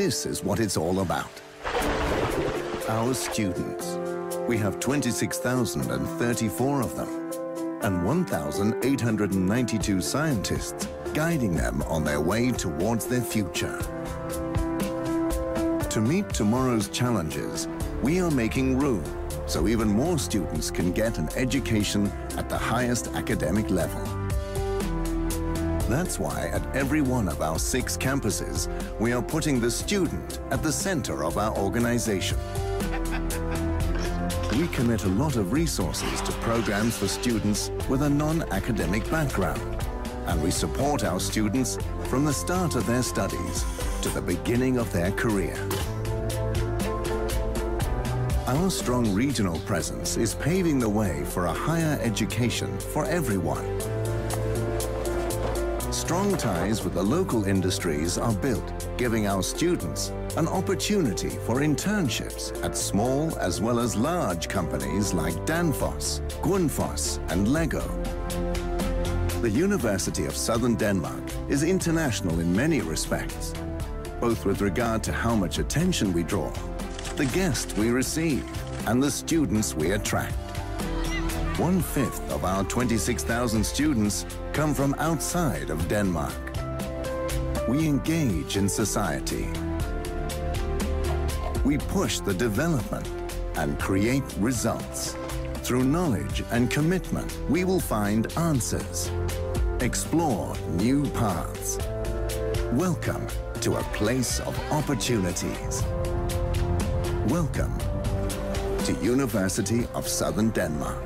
this is what it's all about. Our students. We have 26,034 of them, and 1,892 scientists guiding them on their way towards their future. To meet tomorrow's challenges, we are making room so even more students can get an education at the highest academic level. That's why at every one of our 6 campuses, we are putting the student at the center of our organization. We commit a lot of resources to programs for students with a non-academic background, and we support our students from the start of their studies to the beginning of their career. Our strong regional presence is paving the way for a higher education for everyone. Strong ties with the local industries are built, giving our students an opportunity for internships at small as well as large companies like Danfoss, Grundfos and Lego. The University of Southern Denmark is international in many respects, both with regard to how much attention we draw, the guests we receive, and the students we attract. 1/5 of our 26,000 students come from outside of Denmark. We engage in society. We push the development and create results. Through knowledge and commitment, we will find answers, explore new paths. Welcome to a place of opportunities. Welcome to University of Southern Denmark.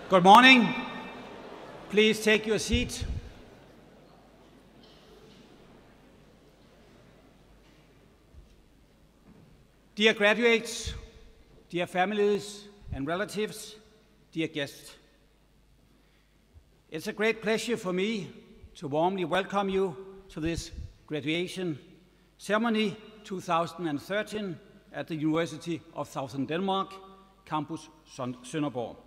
Good morning. Please take your seat. Dear graduates, dear families and relatives, dear guests, it's a great pleasure for me to warmly welcome you to this graduation ceremony 2013 at the University of Southern Denmark, campus Sønderborg.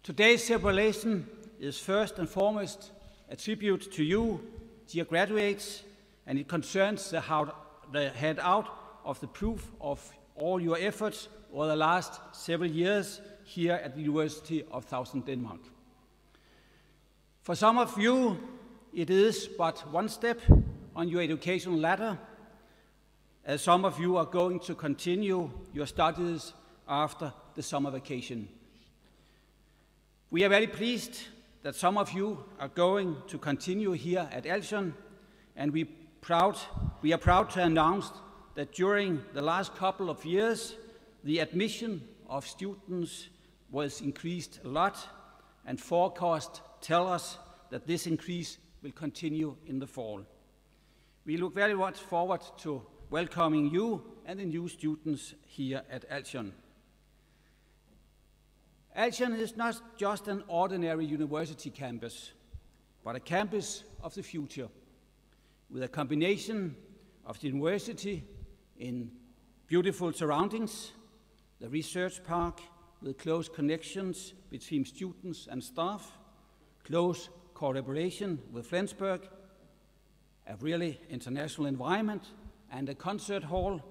Today's celebration is first and foremost a tribute to you, dear graduates, and it concerns the handout of the proof of all your efforts over the last several years here at the University of Southern Denmark. For some of you, it is but one step on your educational ladder, as some of you are going to continue your studies after the summer vacation. We are very pleased that some of you are going to continue here at Altion, and we are proud to announce that during the last couple of years, the admission of students was increased a lot, and forecasts tell us that this increase will continue in the fall. We look very much forward to welcoming you and the new students here at Altion. Altion is not just an ordinary university campus, but a campus of the future, with a combination of the university in beautiful surroundings, the research park with close connections between students and staff, close collaboration with Flensburg, a really international environment, and a concert hall.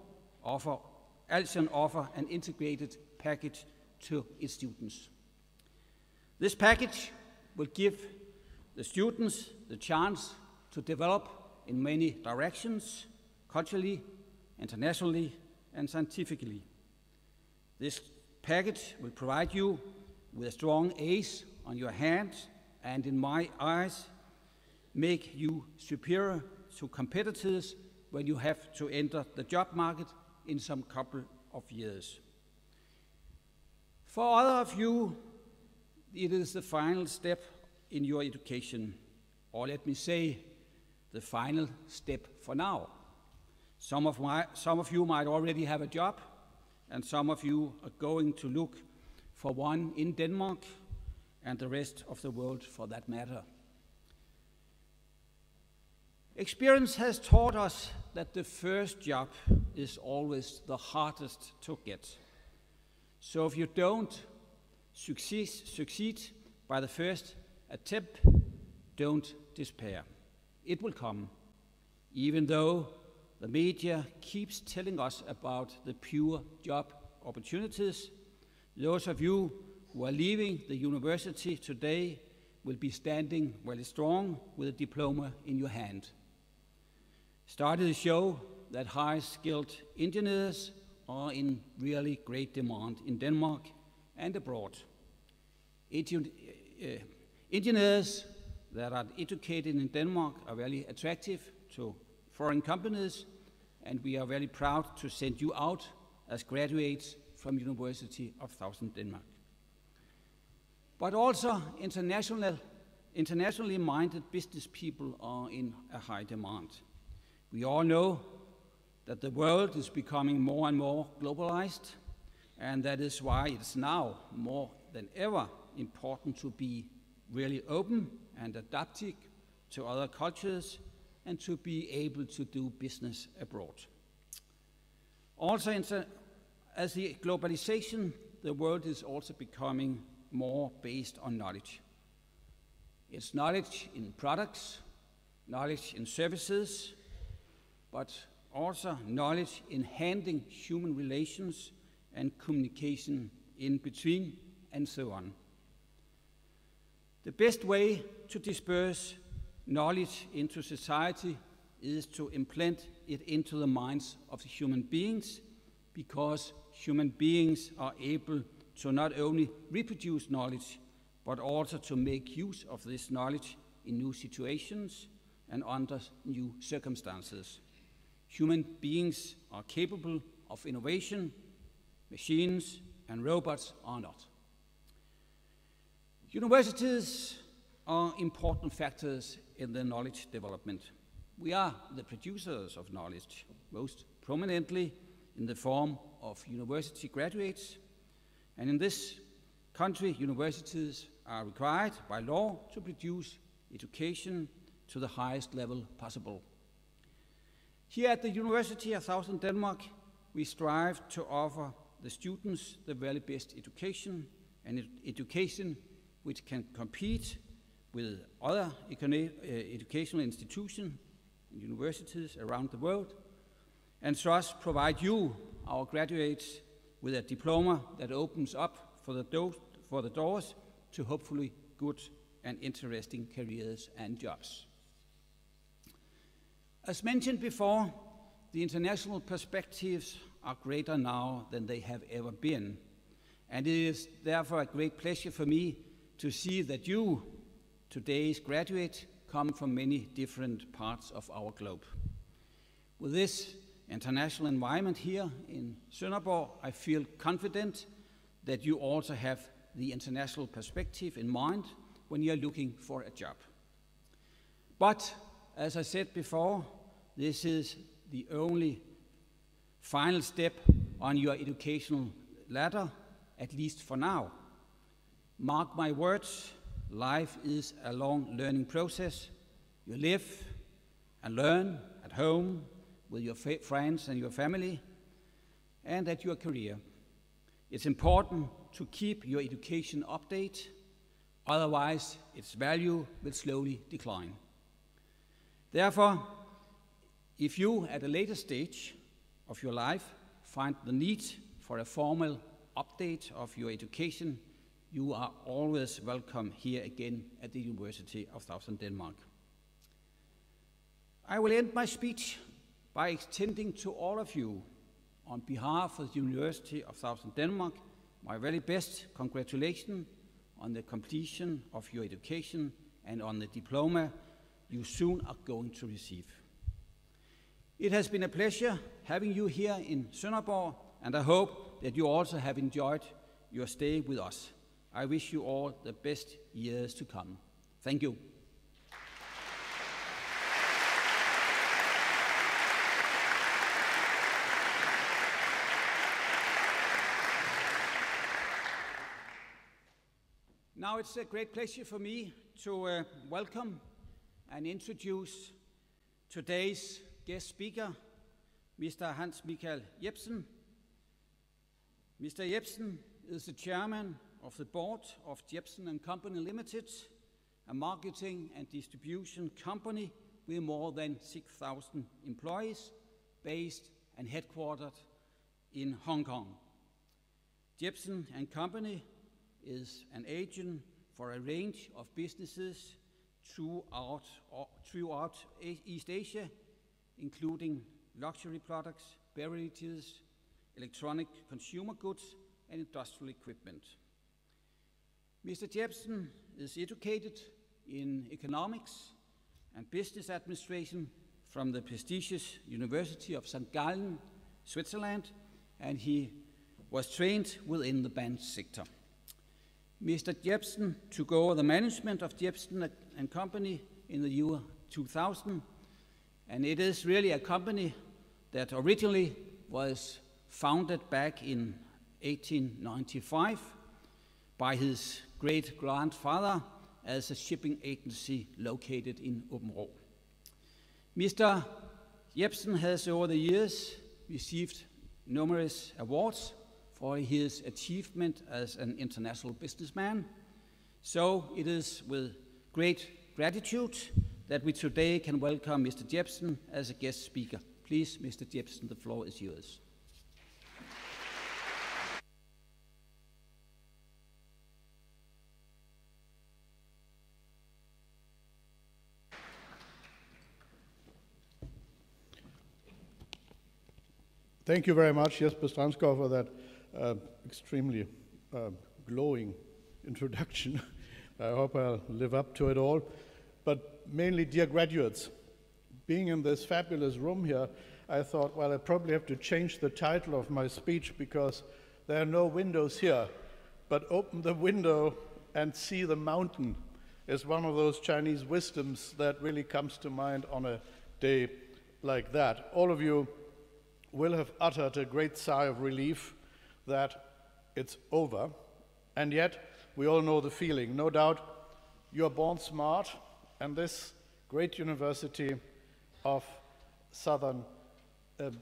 Altion offers an integrated package to its students. This package will give the students the chance to develop in many directions, culturally, internationally, and scientifically. This package will provide you with a strong ace on your hand, and in my eyes, make you superior to competitors when you have to enter the job market in some couple of years. For other of you, it is the final step in your education, or let me say, the final step for now. Some of you might already have a job, and some of you are going to look for one in Denmark and the rest of the world for that matter. Experience has taught us that the first job is always the hardest to get. So if you don't succeed by the first attempt, don't despair. It will come, even though the media keeps telling us about the pure job opportunities. Those of you who are leaving the university today will be standing very strong with a diploma in your hand. Studies show that high-skilled engineers are in really great demand in Denmark and abroad. Engineers that are educated in Denmark are very attractive to foreign companies, and we are very proud to send you out as graduates from University of Southern Denmark. But also internationally minded business people are in a high demand. We all know that the world is becoming more and more globalized, and that is why it's now more than ever important to be really open and adaptive to other cultures and to be able to do business abroad. Also, as the globalization, the world is also becoming more based on knowledge. It's knowledge in products, knowledge in services, but also knowledge in handling human relations and communication in between, and so on. The best way to disperse knowledge into society is to implant it into the minds of the human beings, because human beings are able to not only reproduce knowledge, but also to make use of this knowledge in new situations and under new circumstances. Human beings are capable of innovation, machines and robots are not. Universities are important factors in the knowledge development. We are the producers of knowledge, most prominently in the form of university graduates. And in this country, universities are required by law to produce education to the highest level possible. Here at the University of Southern Denmark, we strive to offer the students the very best education, and education which can compete with other educational institutions and universities around the world, and thus provide you, our graduates, with a diploma that opens up for the doors to hopefully good and interesting careers and jobs. As mentioned before, the international perspectives are greater now than they have ever been, and it is therefore a great pleasure for me to see that you, today's graduates, come from many different parts of our globe. With this international environment here in Sønderborg, I feel confident that you also have the international perspective in mind when you are looking for a job. But, as I said before, this is the only final step on your educational ladder, at least for now. Mark my words, life is a long learning process. You live and learn at home with your friends and your family, and at your career. It's important to keep your education updated, otherwise its value will slowly decline. Therefore, if you at a later stage of your life find the need for a formal update of your education, you are always welcome here again at the University of Southern Denmark. I will end my speech by extending to all of you, on behalf of the University of Southern Denmark, my very best congratulations on the completion of your education and on the diploma you soon are going to receive. It has been a pleasure having you here in Sønderborg, and I hope that you also have enjoyed your stay with us. I wish you all the best years to come. Thank you. Now it's a great pleasure for me to welcome and introduce today's guest speaker, Mr. Hans Michael Jepsen. Mr. Jepsen is the chairman of the board of Jepsen & Company Limited, a marketing and distribution company with more than 6,000 employees, based and headquartered in Hong Kong. Jepsen & Company is an agent for a range of businesses throughout East Asia, including luxury products, beverages, electronic consumer goods, and industrial equipment. Mr. Jepsen is educated in economics and business administration from the prestigious University of St. Gallen, Switzerland, and he was trained within the bank sector. Mr. Jepsen took over the management of Jepsen & Company in the year 2000, and it is really a company that originally was founded back in 1895 by his great-grandfather as a shipping agency located in Åbenrå. Mr. Jepsen has over the years received numerous awards for his achievement as an international businessman. So it is with great gratitude that we today can welcome Mr. Jepsen as a guest speaker. Please, Mr. Jepsen, the floor is yours. Thank you very much, Jesper Strandskov, for that extremely glowing introduction. I hope I'll live up to it all. But mainly, dear graduates, being in this fabulous room here, I thought, well, I probably have to change the title of my speech because there are no windows here. But open the window and see the mountain is one of those Chinese wisdoms that really comes to mind on a day like that. All of you will have uttered a great sigh of relief that it's over, and yet we all know the feeling. No doubt you are born smart, and this great university of southern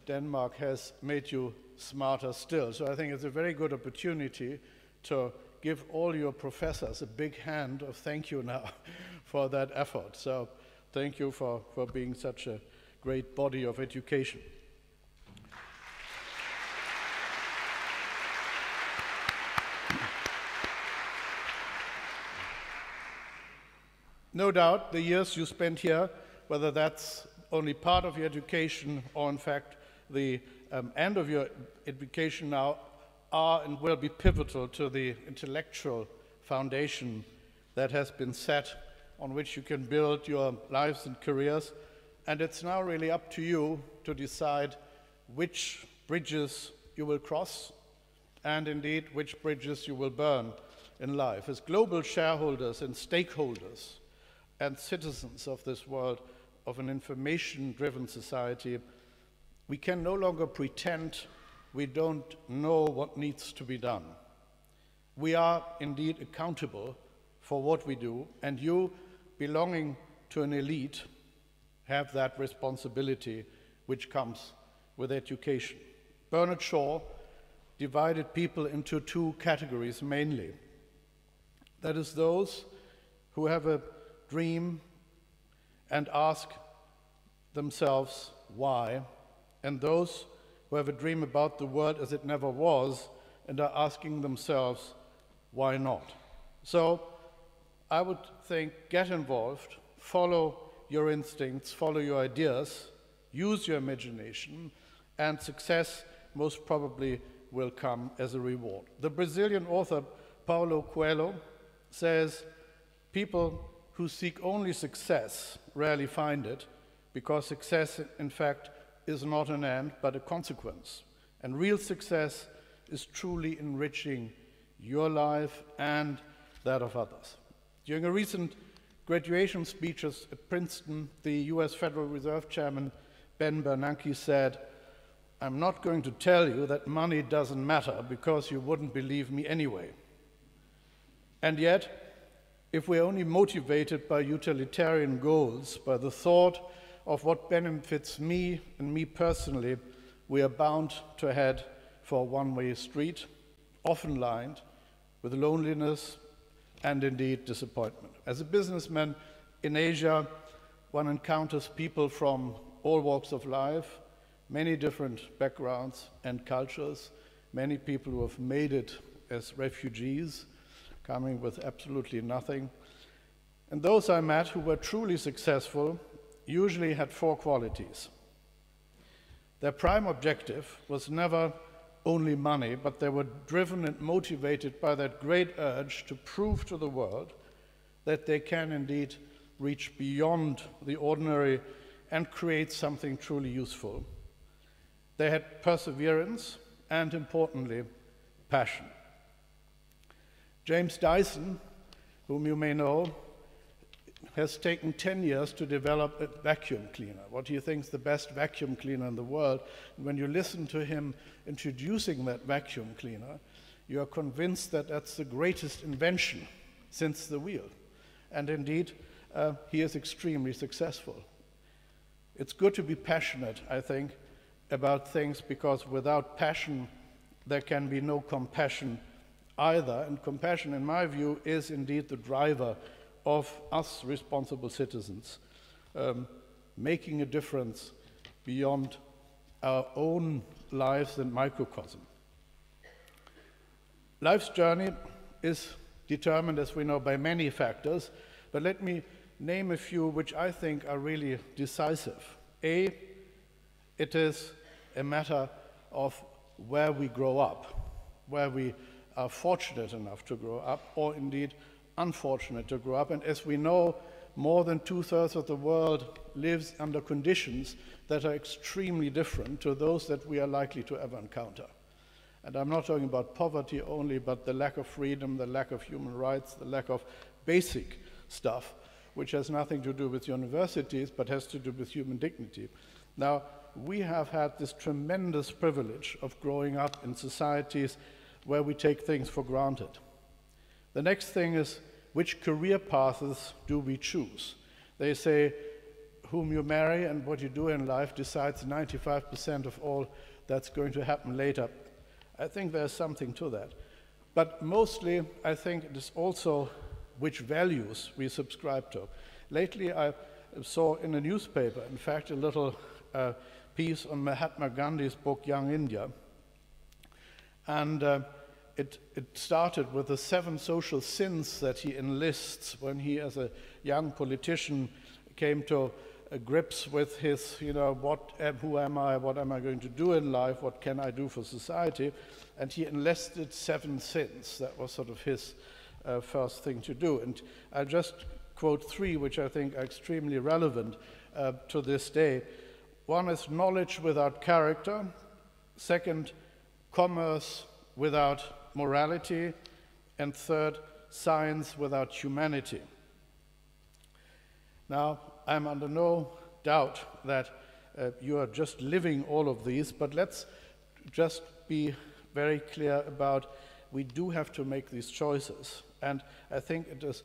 Denmark has made you smarter still. So I think it's a very good opportunity to give all your professors a big hand of thank you now for that effort. So thank you for being such a great body of education. No doubt the years you spent here, whether that's only part of your education or in fact the end of your education now, are and will be pivotal to the intellectual foundation that has been set on which you can build your lives and careers. And it's now really up to you to decide which bridges you will cross and indeed which bridges you will burn in life. As global shareholders and stakeholders and citizens of this world, of an information-driven society, we can no longer pretend we don't know what needs to be done. We are indeed accountable for what we do, and you, belonging to an elite, have that responsibility which comes with education. Bernard Shaw divided people into two categories mainly. That is those who have a dream and ask themselves why, and those who have a dream about the world as it never was and are asking themselves why not. So I would think, get involved, follow your instincts, follow your ideas, use your imagination, and success most probably will come as a reward. The Brazilian author Paulo Coelho says, people who seek only success rarely find it, because success, in fact, is not an end, but a consequence. And real success is truly enriching your life and that of others. During a recent graduation speech at Princeton, the US Federal Reserve Chairman Ben Bernanke said, "I'm not going to tell you that money doesn't matter, because you wouldn't believe me anyway." And yet, if we're only motivated by utilitarian goals, by the thought of what benefits me and me personally, we are bound to head for a one-way street, often lined with loneliness and indeed disappointment. As a businessman in Asia, one encounters people from all walks of life, many different backgrounds and cultures, many people who have made it as refugees, coming with absolutely nothing. And those I met who were truly successful usually had four qualities. Their prime objective was never only money, but they were driven and motivated by that great urge to prove to the world that they can indeed reach beyond the ordinary and create something truly useful. They had perseverance and, importantly, passion. James Dyson, whom you may know, has taken 10 years to develop a vacuum cleaner. What he thinks the best vacuum cleaner in the world. And when you listen to him introducing that vacuum cleaner, you are convinced that that's the greatest invention since the wheel. And indeed, he is extremely successful. It's good to be passionate, I think, about things, because without passion, there can be no compassion either. And compassion, in my view, is indeed the driver of us responsible citizens, making a difference beyond our own lives and microcosm. Life's journey is determined, as we know, by many factors, but let me name a few which I think are really decisive. A, it is a matter of where we grow up, where we are fortunate enough to grow up, or indeed unfortunate to grow up. And as we know, more than 2/3 of the world lives under conditions that are extremely different to those that we are likely to ever encounter. And I'm not talking about poverty only, but the lack of freedom, the lack of human rights, the lack of basic stuff, which has nothing to do with universities, but has to do with human dignity. Now, we have had this tremendous privilege of growing up in societies where we take things for granted. The next thing is, which career paths do we choose? They say, whom you marry and what you do in life decides 95% of all that's going to happen later. I think there's something to that. But mostly, I think it is also which values we subscribe to. Lately, I saw in a newspaper, in fact, a little piece on Mahatma Gandhi's book, Young India. And it started with the 7 social sins that he enlists when he, as a young politician, came to grips with his, who am I, what am I going to do in life, what can I do for society, and he enlisted 7 sins. That was sort of his first thing to do. And I'll just quote 3, which I think are extremely relevant to this day. One is knowledge without character. Second, commerce without morality. And third, science without humanity. Now, I'm under no doubt that you are just living all of these, but let's just be very clear about we do have to make these choices. And I think it is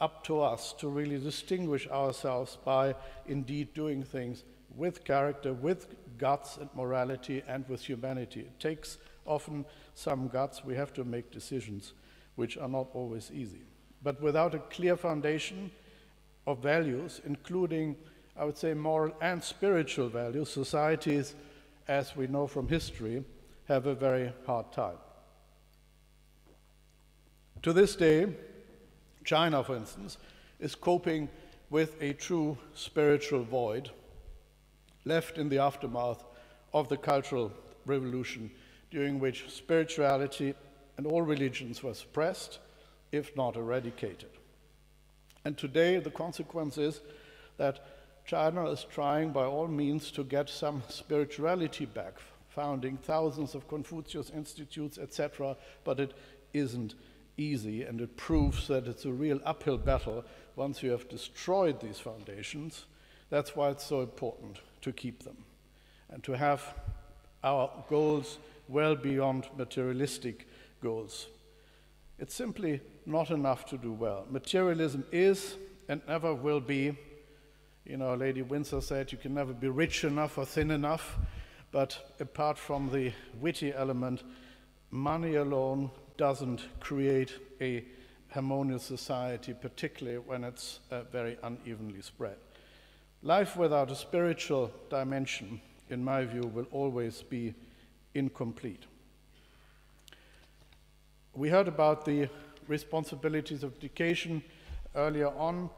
up to us to really distinguish ourselves by indeed doing things with character, with guts and morality, and with humanity. It takes often some guts. We have to make decisions which are not always easy. But without a clear foundation of values, including, I would say, moral and spiritual values, societies, as we know from history, have a very hard time. To this day, China, for instance, is coping with a true spiritual void left in the aftermath of the Cultural Revolution, during which spirituality and all religions were suppressed, if not eradicated. And today, the consequence is that China is trying by all means to get some spirituality back, founding thousands of Confucius institutes, etc., but it isn't easy, and it proves that it's a real uphill battle once you have destroyed these foundations. That's why it's so important to keep them and to have our goals well beyond materialistic goals. It's simply not enough to do well. Materialism is and never will be, Lady Windsor said, you can never be rich enough or thin enough, but apart from the witty element, money alone doesn't create a harmonious society, particularly when it's very unevenly spread. Life without a spiritual dimension, in my view, will always be incomplete. We heard about the responsibilities of education earlier on.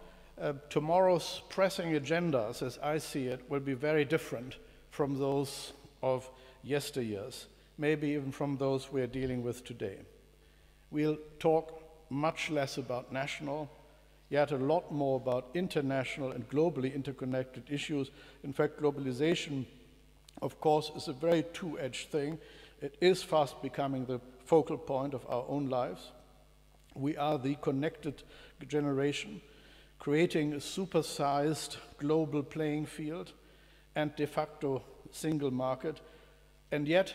Tomorrow's pressing agendas, as I see it, will be very different from those of yesteryears, maybe even from those we are dealing with today. We'll talk much less about national, yet a lot more about international and globally interconnected issues. In fact, globalization, of course, is a very two-edged thing. It is fast becoming the focal point of our own lives. We are the connected generation, creating a supersized global playing field and de facto single market. And yet,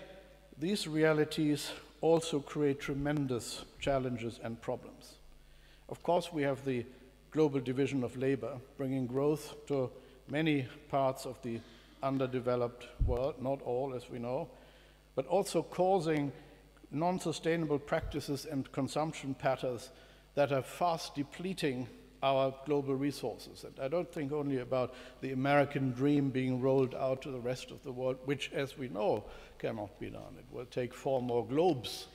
these realities also create tremendous challenges and problems. Of course, we have the global division of labor, bringing growth to many parts of the underdeveloped world, not all, as we know, but also causing non-sustainable practices and consumption patterns that are fast depleting our global resources. And I don't think only about the American dream being rolled out to the rest of the world, which, as we know, cannot be done. It will take 4 more globes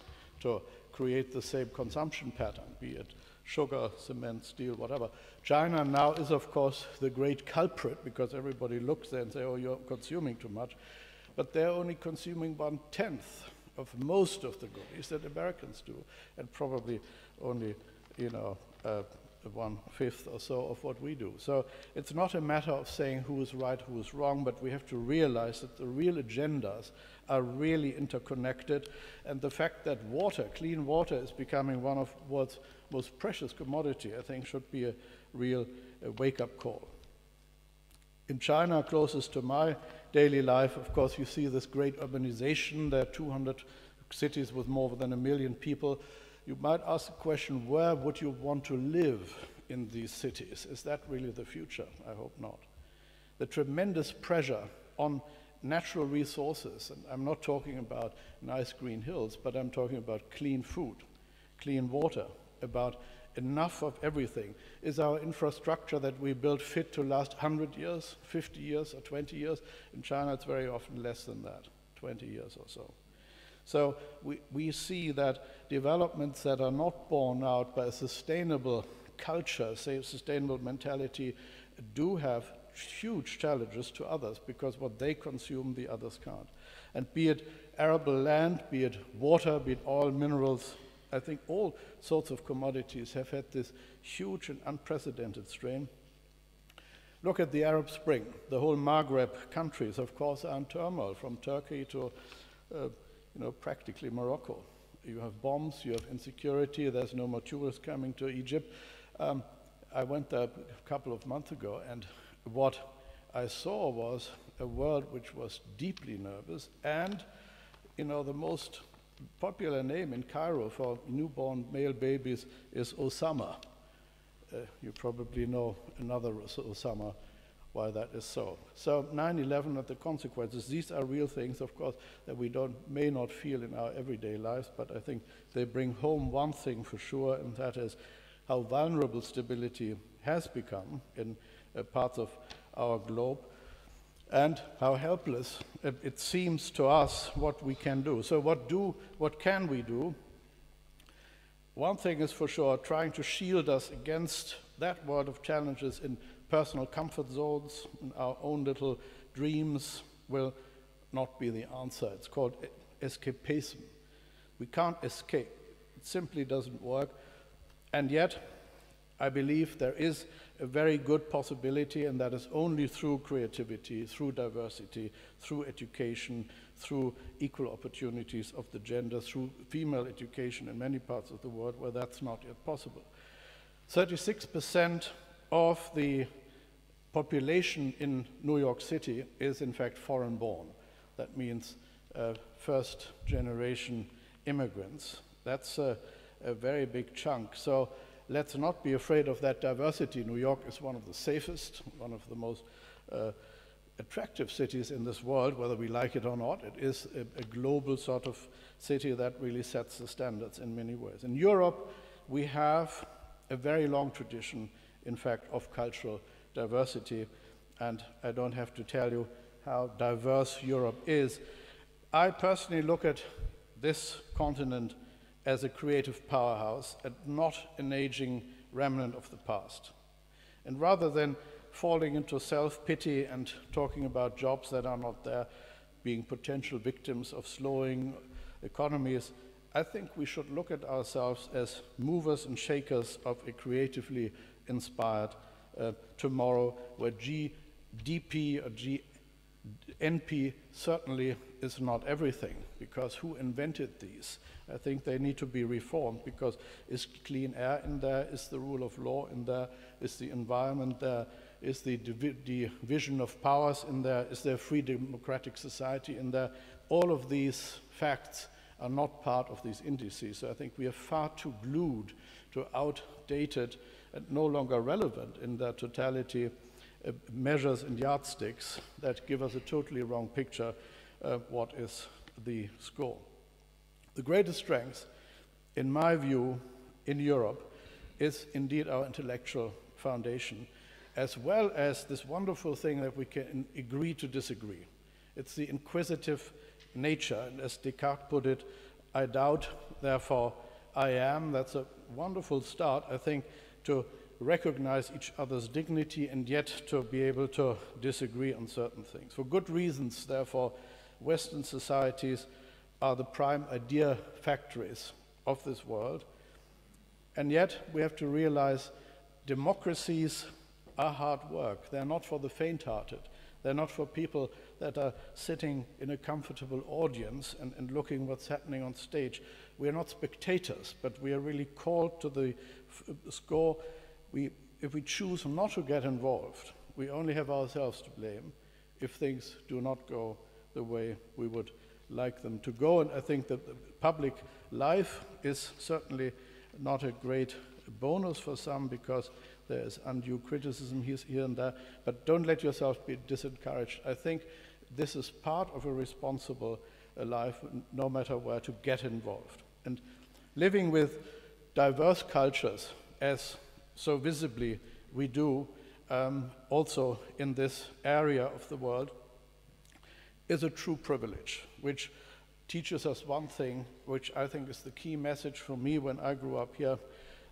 to create the same consumption pattern, be it sugar, cement, steel, whatever. China now is, of course, the great culprit, because everybody looks there and says, oh, you're consuming too much. But they're only consuming 1/10 of most of the goodies that Americans do, and probably only, 1/5 or so of what we do. So it's not a matter of saying who is right, who is wrong, but we have to realize that the real agendas are really interconnected, and the fact that water, clean water, is becoming one of the world's most precious commodity, I think should be a real wake-up call. In China, closest to my daily life, of course, you see this great urbanization. There are 200 cities with more than 1 million people. You might ask the question, where would you want to live in these cities? Is that really the future? I hope not. The tremendous pressure on natural resources, and I'm not talking about nice green hills, but I'm talking about clean food, clean water, about enough of everything. Is our infrastructure that we build fit to last 100 years, 50 years, or 20 years? In China, it's very often less than that, 20 years or so. So we see that developments that are not borne out by a sustainable culture, say a sustainable mentality, do have huge challenges to others, because what they consume, the others can't. And be it arable land, be it water, be it oil, minerals, I think all sorts of commodities have had this huge and unprecedented strain. Look at the Arab Spring. The whole Maghreb countries, of course, are in turmoil, from Turkey to practically Morocco. You have bombs, you have insecurity, there's no more tourists coming to Egypt. I went there a couple of months ago, and what I saw was a world which was deeply nervous, and the most popular name in Cairo for newborn male babies is Osama. You probably know another Osama, why that is so. So 9/11 and the consequences, these are real things, of course, that we may not feel in our everyday lives, but I think they bring home one thing for sure, and that is how vulnerable stability has become in parts of our globe, and how helpless it seems to us what we can do. So what can we do? One thing is for sure, trying to shield us against that world of challenges in personal comfort zones, in our own little dreams, will not be the answer. It's called escapism. We can't escape. It simply doesn't work. And yet, I believe there is a very good possibility, and that is only through creativity, through diversity, through education, through equal opportunities of the gender, through female education in many parts of the world where that's not yet possible. 36% of the population in New York City is in fact foreign born. That means first generation immigrants. That's a very big chunk. So let's not be afraid of that diversity. New York is one of the safest, one of the most attractive cities in this world, whether we like it or not. It is a global sort of city that really sets the standards in many ways. In Europe, we have a very long tradition, in fact, of cultural diversity, and I don't have to tell you how diverse Europe is. I personally look at this continent as a creative powerhouse and not an aging remnant of the past. And rather than falling into self-pity and talking about jobs that are not there, being potential victims of slowing economies, I think we should look at ourselves as movers and shakers of a creatively inspired tomorrow, where GDP or GNP certainly is not everything, because who invented these? I think they need to be reformed, because is clean air in there? Is the rule of law in there? Is the environment there? Is the division of powers in there? Is there a free democratic society in there? All of these facts are not part of these indices. So I think we are far too glued to outdated and no longer relevant in their totality measures and yardsticks that give us a totally wrong picture of what is the score. The greatest strength, in my view, in Europe is indeed our intellectual foundation, as well as this wonderful thing that we can agree to disagree. It's the inquisitive nature, and as Descartes put it, I doubt, therefore I am. That's a wonderful start, I think, to recognize each other's dignity and yet to be able to disagree on certain things. For good reasons, therefore, Western societies are the prime idea factories of this world, and yet we have to realize democracies are hard work. They're not for the faint-hearted. They're not for people that are sitting in a comfortable audience and looking what's happening on stage. We are not spectators, but we are really called to the score. If we choose not to get involved, we only have ourselves to blame if things do not go the way we would like them to go. And I think that the public life is certainly not a great bonus for some, because there is undue criticism here and there, but don't let yourself be disencouraged. I think this is part of a responsible life, no matter where, to get involved. And living with diverse cultures, as so visibly we do also in this area of the world, is a true privilege, which teaches us one thing, which I think is the key message for me when I grew up here.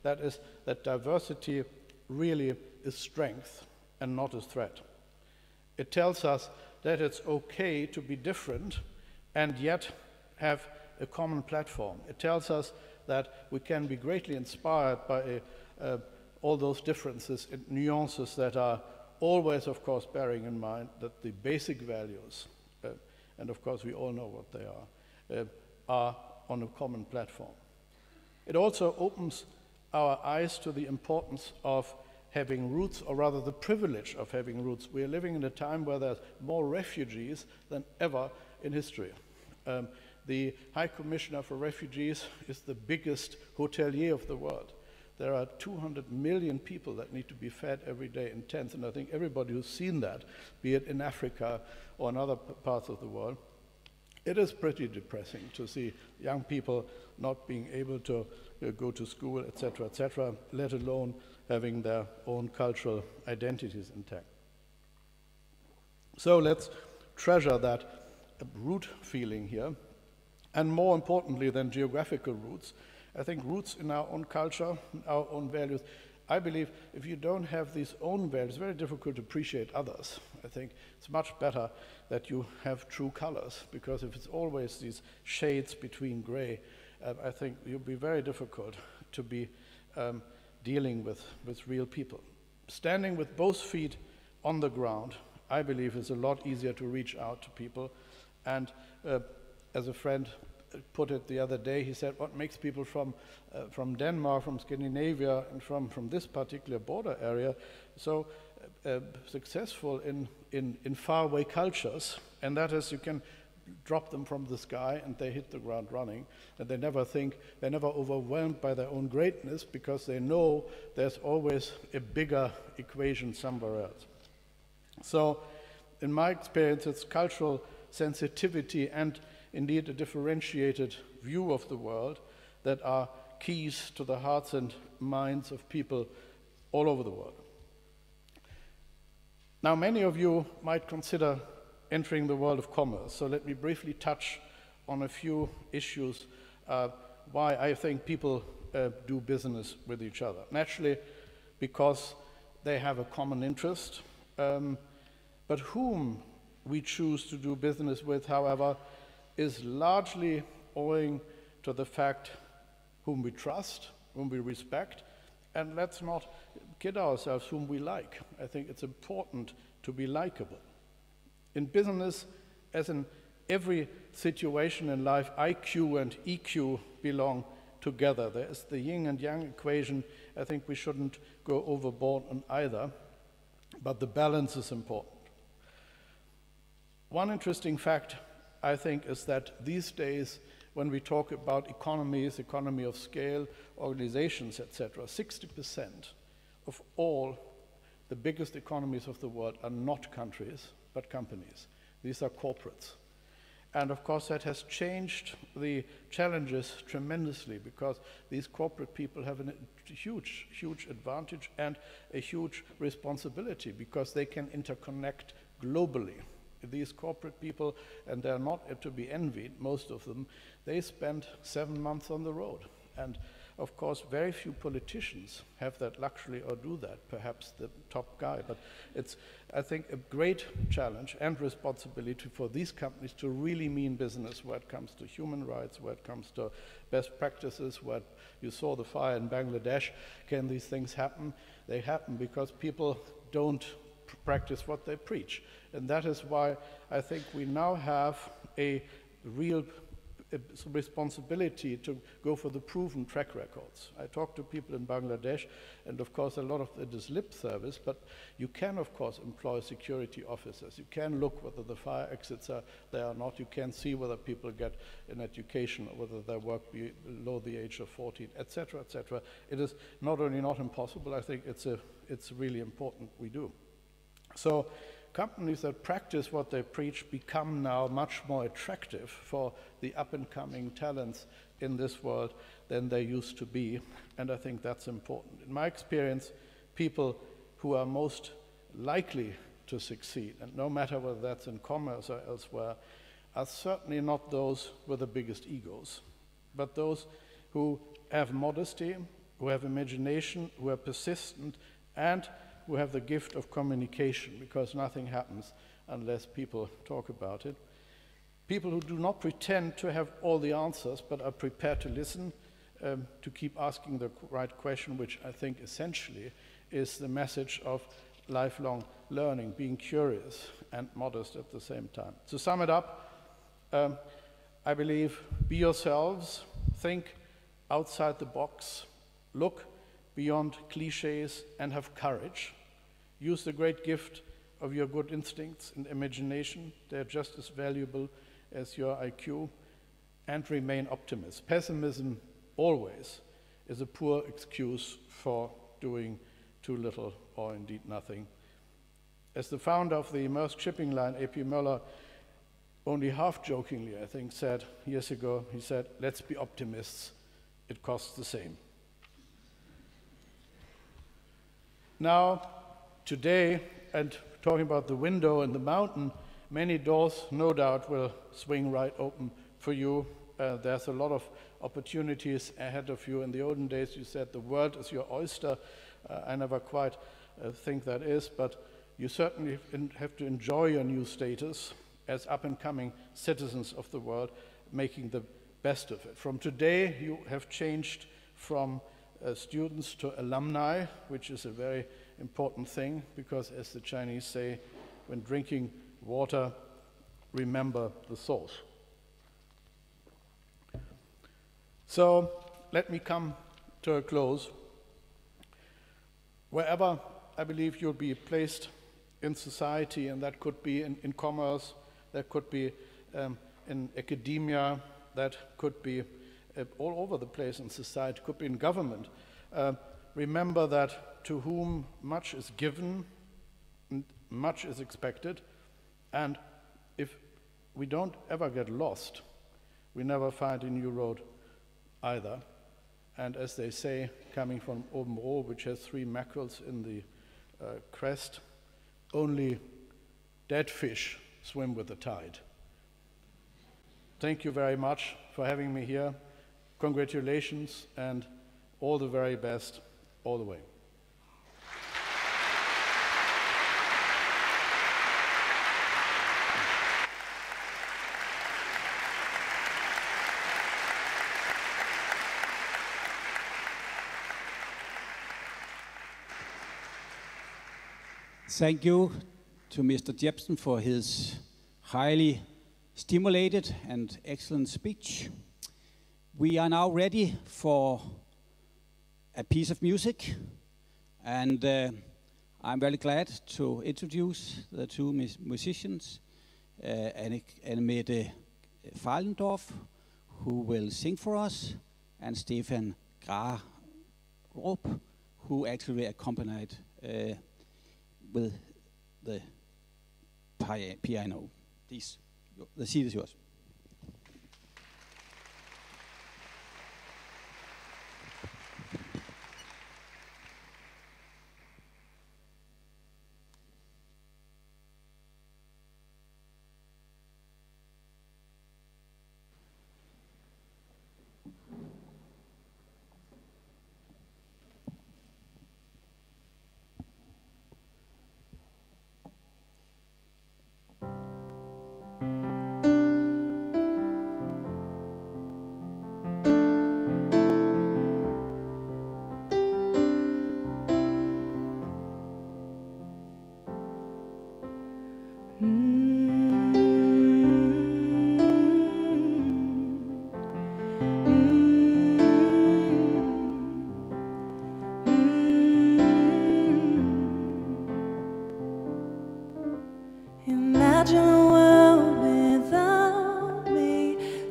That is that diversity really is strength and not a threat. It tells us that it's okay to be different and yet have a common platform. It tells us that we can be greatly inspired by all those differences and nuances that are always, of course, bearing in mind that the basic values, and of course we all know what they are on a common platform. It also opens our eyes to the importance of having roots, or rather the privilege of having roots. We are living in a time where there's more refugees than ever in history. The High Commissioner for Refugees is the biggest hotelier of the world. There are 200 million people that need to be fed every day in tents, and I think everybody who's seen that, be it in Africa or in other parts of the world, it is pretty depressing to see young people not being able to go to school, etc., let alone having their own cultural identities intact. So let's treasure that root feeling here. And more importantly than geographical roots, I think roots in our own culture, our own values. I believe if you don't have these own values, it's very difficult to appreciate others. I think it's much better that you have true colors, because if it's always these shades between gray, I think it'll be very difficult to be dealing with real people. Standing with both feet on the ground, I believe, is a lot easier to reach out to people. And as a friend put it the other day, he said, what makes people from Denmark, from Scandinavia, and from this particular border area so successful in faraway cultures, and that is you can drop them from the sky and they hit the ground running, and they never think, they're never overwhelmed by their own greatness, because they know there's always a bigger equation somewhere else. So in my experience, it's cultural sensitivity and indeed a differentiated view of the world that are keys to the hearts and minds of people all over the world. Now, many of you might consider entering the world of commerce, so let me briefly touch on a few issues why I think people do business with each other. Naturally, because they have a common interest, but whom we choose to do business with, however, is largely owing to the fact whom we trust, whom we respect, and let's not kid ourselves, whom we like. I think it's important to be likable. In business, as in every situation in life, IQ and EQ belong together. There is the yin and yang equation. I think we shouldn't go overboard on either, but the balance is important. One interesting fact, I think, is that these days, when we talk about economies, economy of scale, organizations, etc., 60% of all the biggest economies of the world are not countries, but companies. These are corporates. And of course, that has changed the challenges tremendously, because these corporate people have a huge, huge advantage and a huge responsibility, because they can interconnect globally. These corporate people, and they're not to be envied, most of them, they spend 7 months on the road. And of course, very few politicians have that luxury or do that, perhaps the top guy. But it's, I think, a great challenge and responsibility for these companies to really mean business where it comes to human rights, where it comes to best practices, where you saw the fire in Bangladesh. Can these things happen? They happen because people don't practice what they preach. And that is why I think we now have a real responsibility to go for the proven track records. I talk to people in Bangladesh, and of course a lot of it is lip service, but you can of course employ security officers. You can look whether the fire exits are there or not. You can see whether people get an education or whether they work below the age of 14, etc., etc. It is not only not impossible, I think it's really important we do. So companies that practice what they preach become now much more attractive for the up-and-coming talents in this world than they used to be, and I think that's important. In my experience, people who are most likely to succeed, and no matter whether that's in commerce or elsewhere, are certainly not those with the biggest egos, but those who have modesty, who have imagination, who are persistent, and who have the gift of communication, because nothing happens unless people talk about it. People who do not pretend to have all the answers, but are prepared to listen, to keep asking the right question, which I think essentially is the message of lifelong learning, being curious and modest at the same time. To sum it up, I believe, be yourselves, think outside the box, look beyond cliches, and have courage. Use the great gift of your good instincts and imagination. They're just as valuable as your IQ. And remain optimists. Pessimism always is a poor excuse for doing too little or indeed nothing. As the founder of the Maersk shipping line, A.P. Møller, only half-jokingly, I think, said years ago, he said, "Let's be optimists. It costs the same." Now, today, and talking about the window and the mountain, many doors, no doubt, will swing right open for you. There's a lot of opportunities ahead of you. In the olden days, you said the world is your oyster. I never quite think that is, but you certainly have to enjoy your new status as up-and-coming citizens of the world, making the best of it. From today, you have changed from students to alumni, which is a very important thing, because as the Chinese say, when drinking water, remember the source. So let me come to a close. Wherever I believe you'll be placed in society, and that could be in commerce, that could be in academia, that could be all over the place in society, could be in government. Remember that to whom much is given, much is expected, and if we don't ever get lost, we never find a new road either. And as they say, coming from Aubenro, which has 3 mackerels in the crest, only dead fish swim with the tide. Thank you very much for having me here. Congratulations and all the very best all the way. Thank you to Mr. Jepsen for his highly stimulated and excellent speech. We are now ready for a piece of music, and I'm very glad to introduce the 2 musicians, Annemette Feilendorf, who will sing for us, and Stefan Grarup, who actually accompanied with the piano. Please, the seat is yours.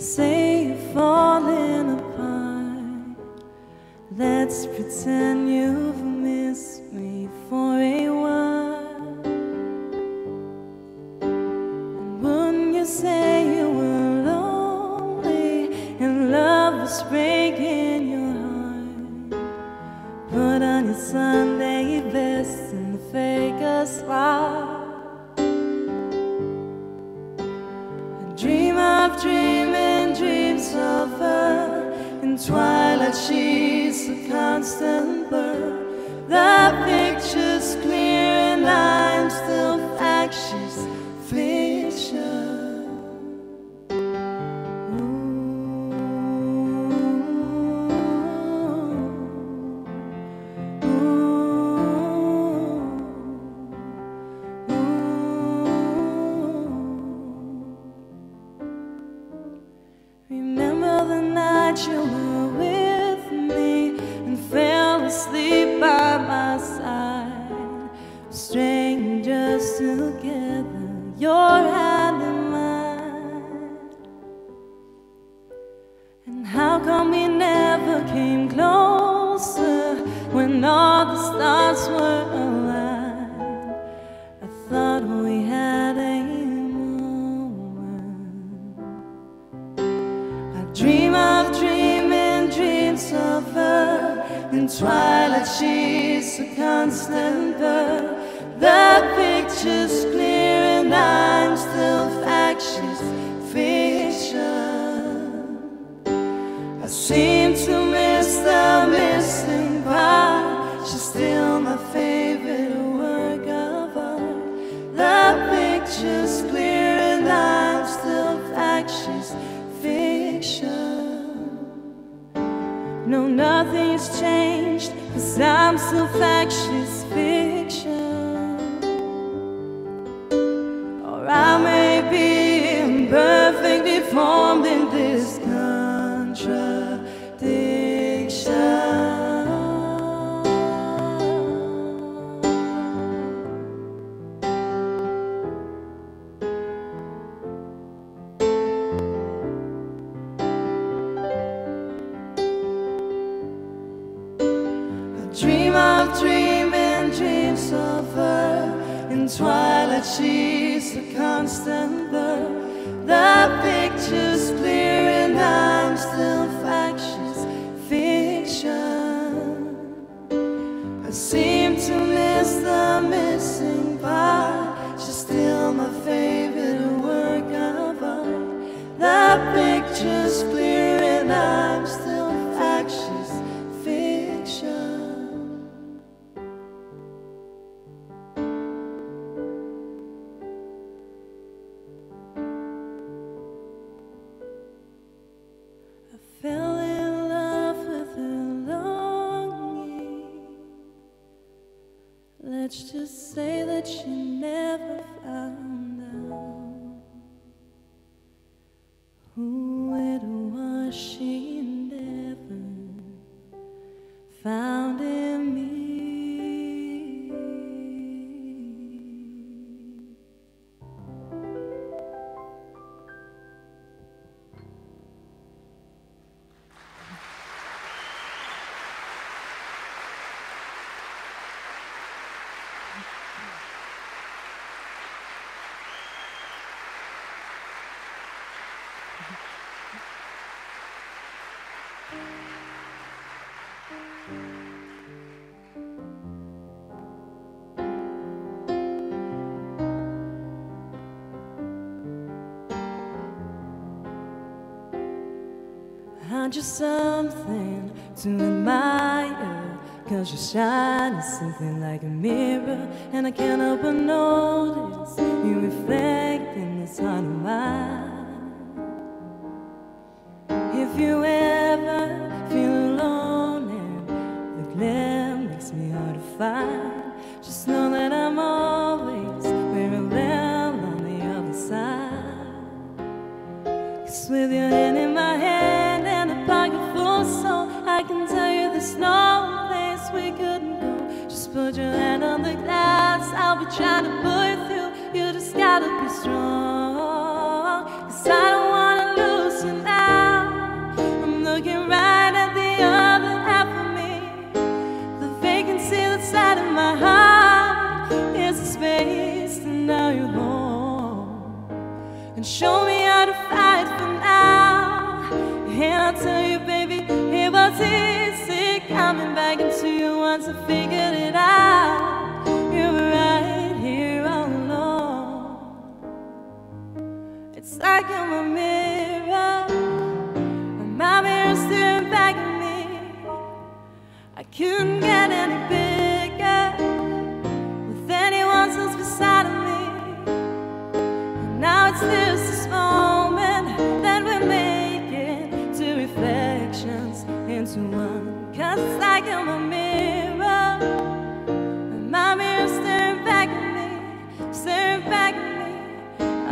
say you're falling apart. Let's pretend you've missed me for a while. And wouldn't you say you were lonely and love was breaking your heart? Put on your Sunday best and fake a smile. Dream of dreaming dreams of her. In twilight she's a constant blur. The picture's clear and I'm still fact, she's fiction. Remember the night you were with me and fell asleep by my side. Strangers together, your hand in mine. And how come we never came closer when all the stars were aligned? I thought we had a dream of dreaming dreams of her. In twilight she's a constant blur. The picture's clear and I'm still fact, she's fiction. I seem to miss the missing part. She's still my favorite work of art. The picture's clear and I'm still fact, she's fiction. No, nothing's changed, 'cause I'm still fact, she's fiction. Or I may be imperfectly formed in this contradiction. Dream of dreaming dreams of her. In twilight she's a constant blur. The picture's clear and I'm still fact, she's fiction. I seem to miss the missing part. She's still my favorite work of art. The picture's clear and I'm still fact, she's fiction. Fell in love with her longing. Let's just say that she never found out who it was she never found in me. Aren't you something to admire? 'Cause you shine something like a mirror, and I can't help but notice you reflect in this heart of mine. If you ever feel alone and the glare makes me hard to find, just know that I'm always very well on the other side. 'Cause with your hand in my hand and a pocket full of soul, I can tell you there's no place we couldn't go. Just put your hand on the glass, I'll be trying to pull you through. You just gotta be strong, 'cause I don't wanna lose you now. show me how to fight for now. And I'll tell you, baby, it was easy coming back into you once I figured it out. You were right here all along. It's like you're my mirror, and my mirror's staring back at me. I couldn't get any bigger with anyone else beside of me. And now it's this moment that we're making, two reflections into one. 'Cause it's like you're my mirror, and my mirror's staring back at me, staring back at me.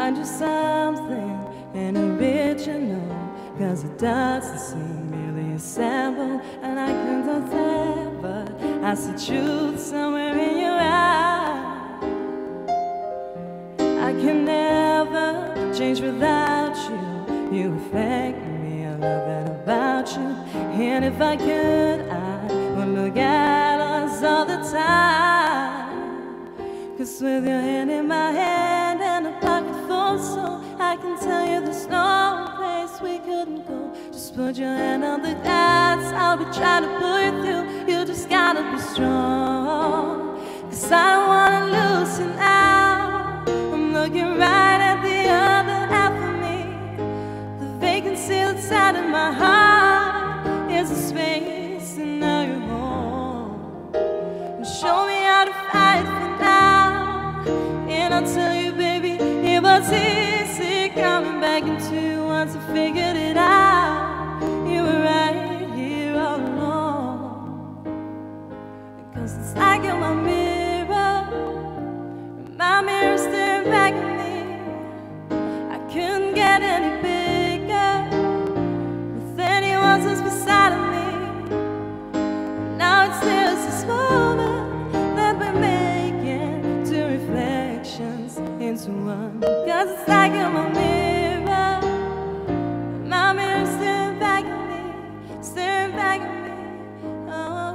I do something original, 'cause it doesn't seem really assembled. And I can't tell, but I see truth somewhere in your eyes. I can never change without you. You affect me, I love that about you. And if I could, I would look at us all the time. 'Cause with your hand in my hand and a pocket full of soul, I can tell you there's no place we couldn't go. Just put your hand on the glass, I'll be trying to pull you through. You just gotta be strong, 'cause I don't wanna lose you now. I'm looking right at the other half of me. The vacancy that's out in my heart is a space, and now you're home. And show me how to fight for now. And I'll tell you, baby, it was easy coming back into you once I figured it out. You were right here all along. Because it's like you're my mirror, and my mirror's staring back at me. I couldn't get any bigger with anyone else beside of me. And now it's just this moment that we're making, two reflections into one. 'Cause it's like you're my mirror, my mirror's staring back at me, staring back at me. Oh.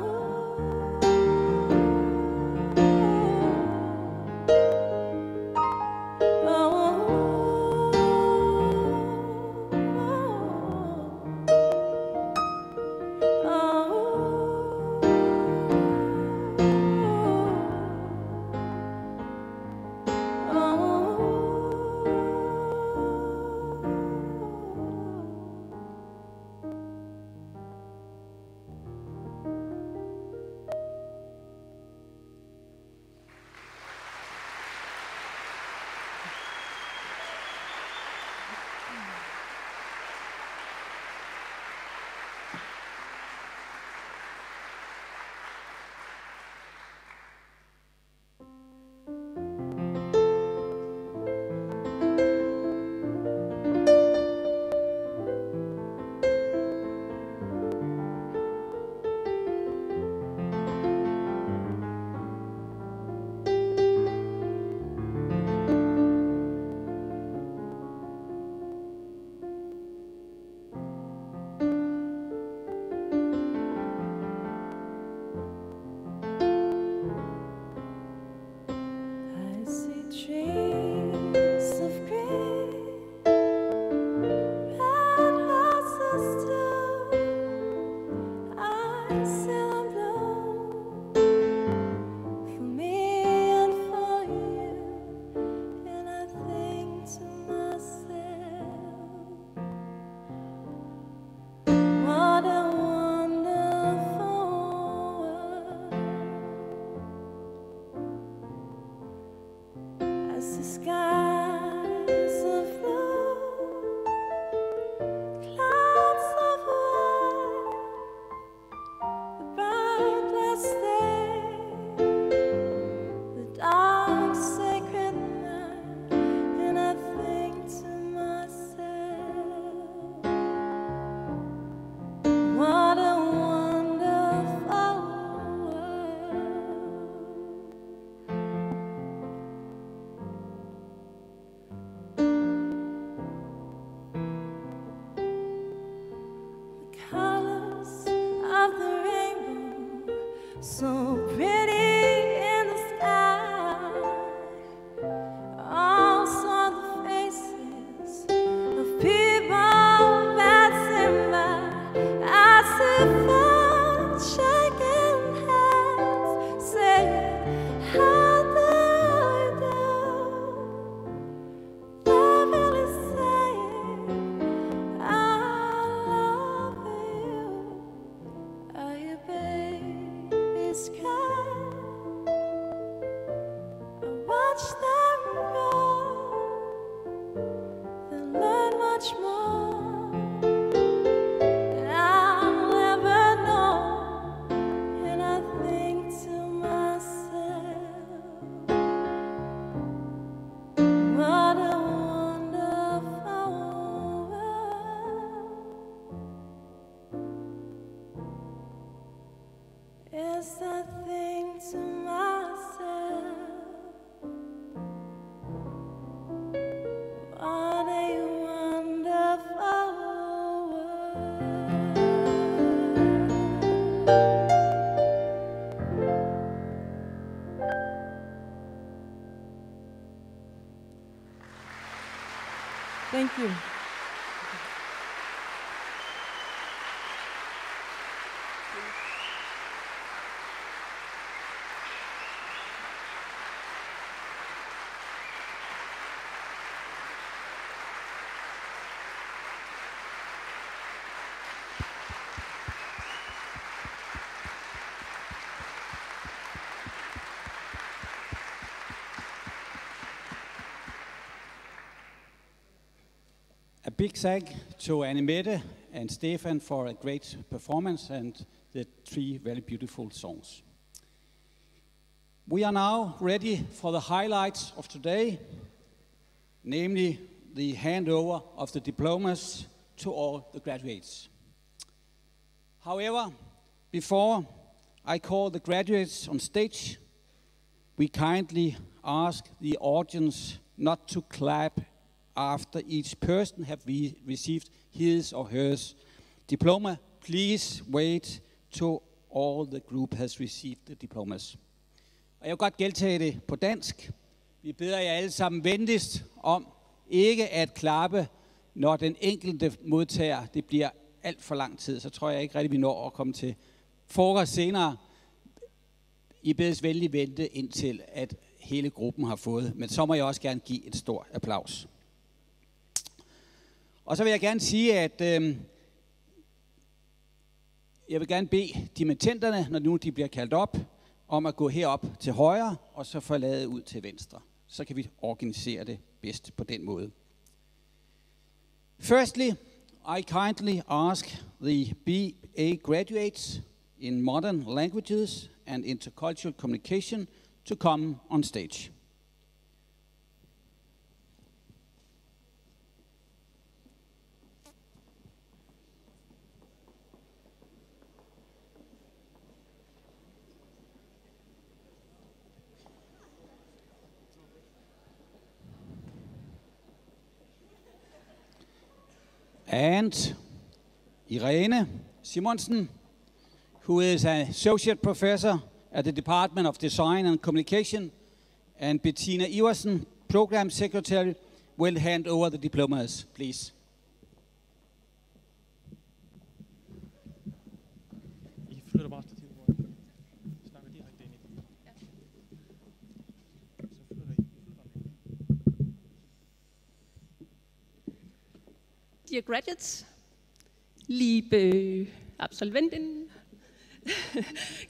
So pretty in the sky, all saw the faces voice I think to myself, what a wonderful world. Thank you. A big thank to Annemette and Stefan for a great performance and the 3 very beautiful songs. We are now ready for the highlights of today, namely the handover of the diplomas to all the graduates. However, before I call the graduates on stage, we kindly ask the audience not to clap after each person have received his or hers diploma. Please wait till all the group has received the diplomas. Og jeg vil godt gentage det på dansk. Vi beder jer alle sammen venligst om ikke at klappe, når den enkelte modtager. Det bliver alt for lang tid, så tror jeg ikke rigtig, vi når at komme til frokost senere. I bedes venligt vente indtil, at hele gruppen har fået. Men så må jeg også gerne give et stort applaus. Og så vil jeg gerne sige, at jeg vil gerne bede dimittenterne, når nu de bliver kaldt op, om at gå herop til højre, og så forlade ud til venstre. Så kan vi organisere det bedst på den måde. Firstly, I kindly ask the BA graduates in Modern Languages and Intercultural Communication to come on stage. And Irene Simonsen, who is an associate professor at the Department of Design and Communication, and Bettina Iversen, program secretary, will hand over the diplomas, please. Dear graduates, liebe Absolventinnen,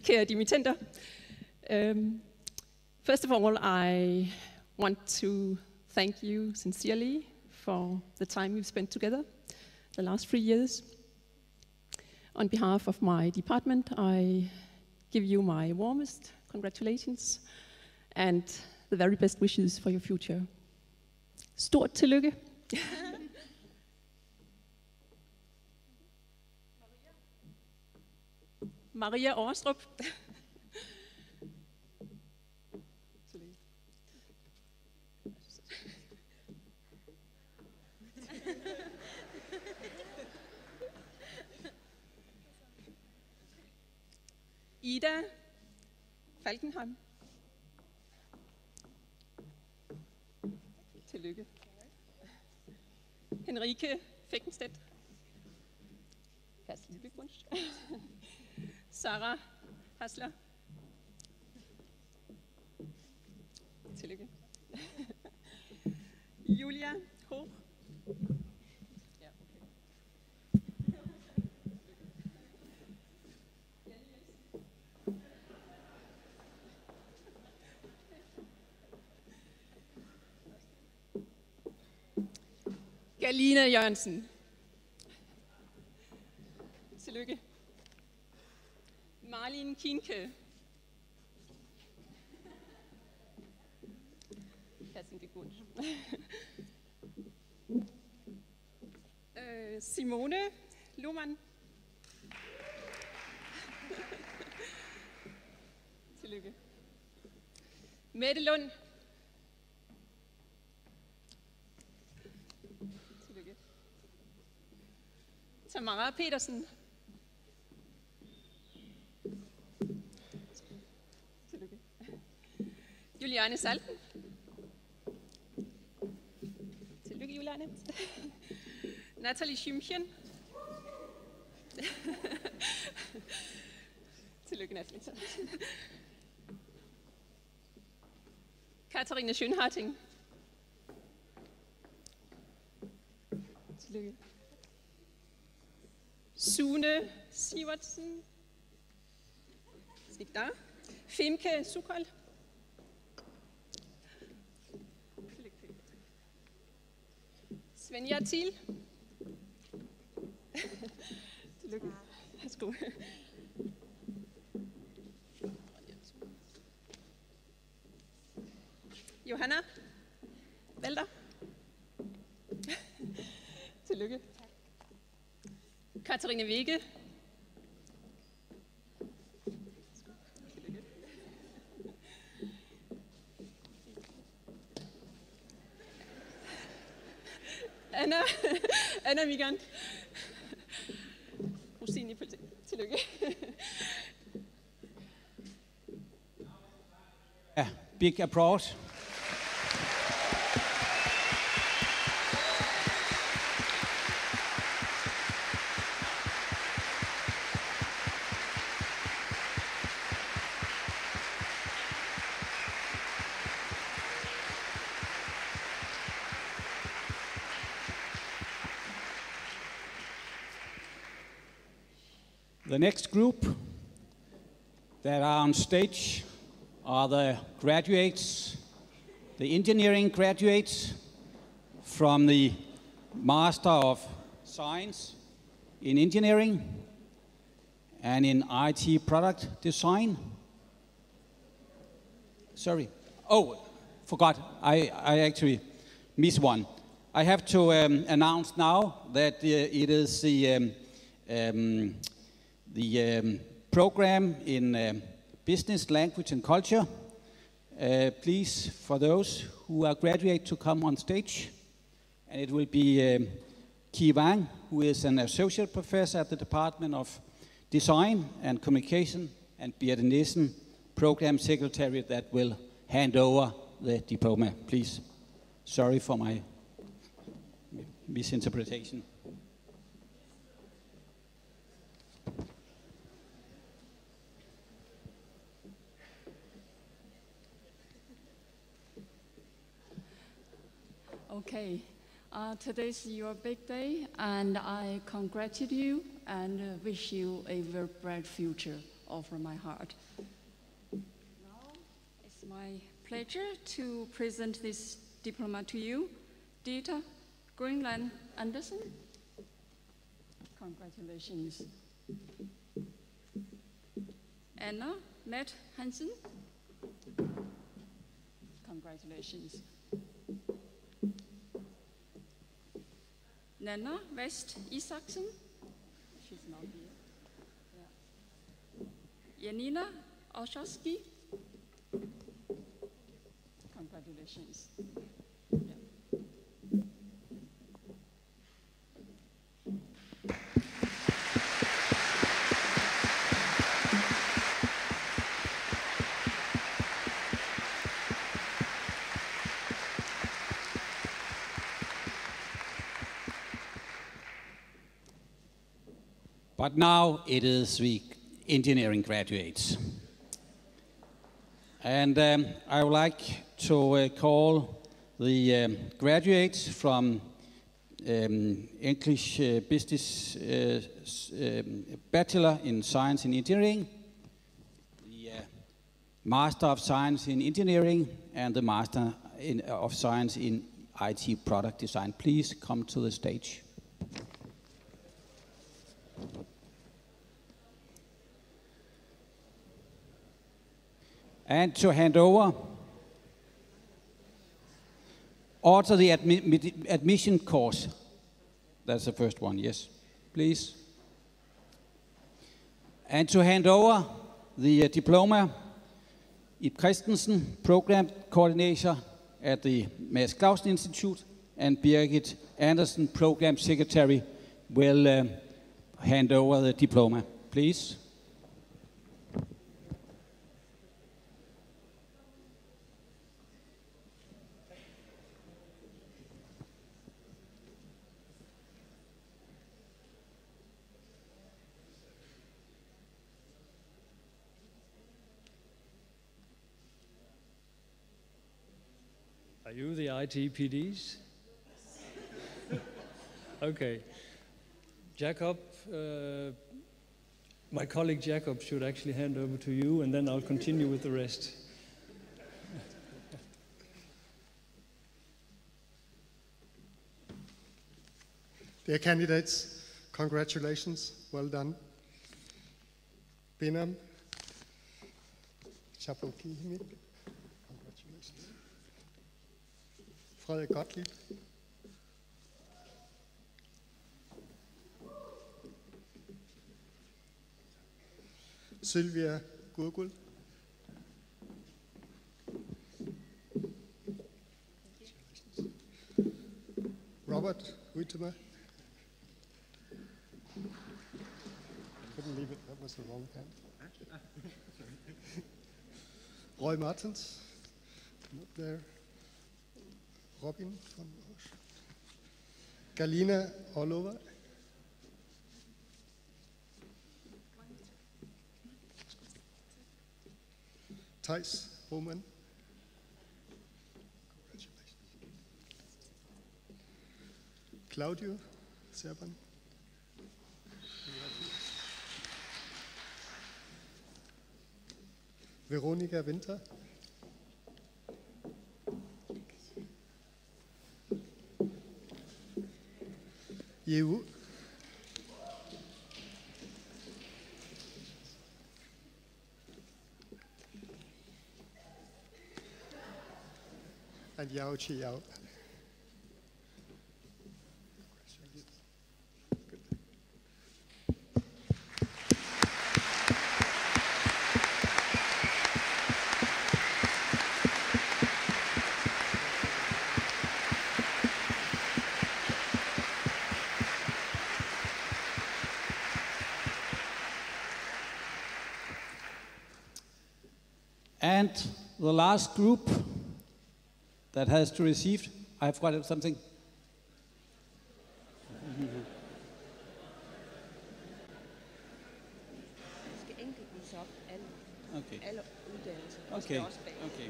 kære dimittenter. First of all, I want to thank you sincerely for the time we've spent together the last 3 years. On behalf of my department, I give you my warmest congratulations and the very best wishes for your future. Stort tillykke. Maria Årstrup. Ida Falkenholm. Tillykke. Henrike Feckenstedt. Herzlichen Glückwunsch. Sarah Hasler. Tillykke. Julia Hoch. Ja, okay. Galina Jørgensen. Tillykke. Marlene Kienke. Herzlichen Glückwunsch. Simone Lohmann. Tillykke. Mette Lund. Tillykke. Tamara Petersen. Tillykke. Juliane Salten. Tillykke, Juliane. Natalie Schümchen. Tillykke, Natalie. Katarina Schönharting. Tillykke. Sune Sivertsen. Ikke der. Femke Sukol. Tillykke. Svenja Thiel. Tillykke. Værsgo. Johanna Valder. Tillykke. Katarina Wege. Tillykke. Anna Migant. Rosine på tillykke. A big applause. The next group that are on stage are the graduates, the engineering graduates from the Master of Science in Engineering and in IT Product Design. Sorry. Oh, forgot. I actually missed one. I have to announce now that it is the program in Business, Language and Culture. Please, for those who are graduate, to come on stage. And it will be Ki Wang, who is an associate professor at the Department of Design and Communication, and Birte Nissen, program secretary, that will hand over the diploma. Please. Sorry for my misinterpretation. Okay, today's your big day, and I congratulate you and wish you a very bright future from my heart. Now, it's my pleasure to present this diploma to you, Dieter Greenland Andersen. Congratulations. Anna Nett Hansen. Congratulations. Nana West Isaksen. She's not here. Yeah. Janina Olszewski. Congratulations. Yeah. But now it is the engineering graduates. And I would like to call the graduates from English Business Bachelor in Science and Engineering, the Master of Science in Engineering, and the Master of Science in IT Product Design. Please come to the stage. And to hand over also the admission course. That's the first one, yes, please. And to hand over the diploma Ib Christensen, Program Coordinator at the Mads Clausen Institute, and Birgit Andersen, Program Secretary, will hand over the diploma. Please. Are you the ITPDs? Okay. Jacob, my colleague Jacob should actually hand over to you, and then I'll continue with the rest. Dear candidates, congratulations, well done. Benham, Chapokihimi, congratulations. Frederik Gottlieb. Sylvia Gurgul. Robert Uitema. Couldn't leave it, that was the wrong hand. Roy Martens, not there. Robin von Osch. Galina Orlova. Thijs Roman. Congratulations. Claudio Serban. Veronika Winter. Yehu. And Yao Chi Yao. And the last group that has to receive, I've got something. Okay. Okay. Okay.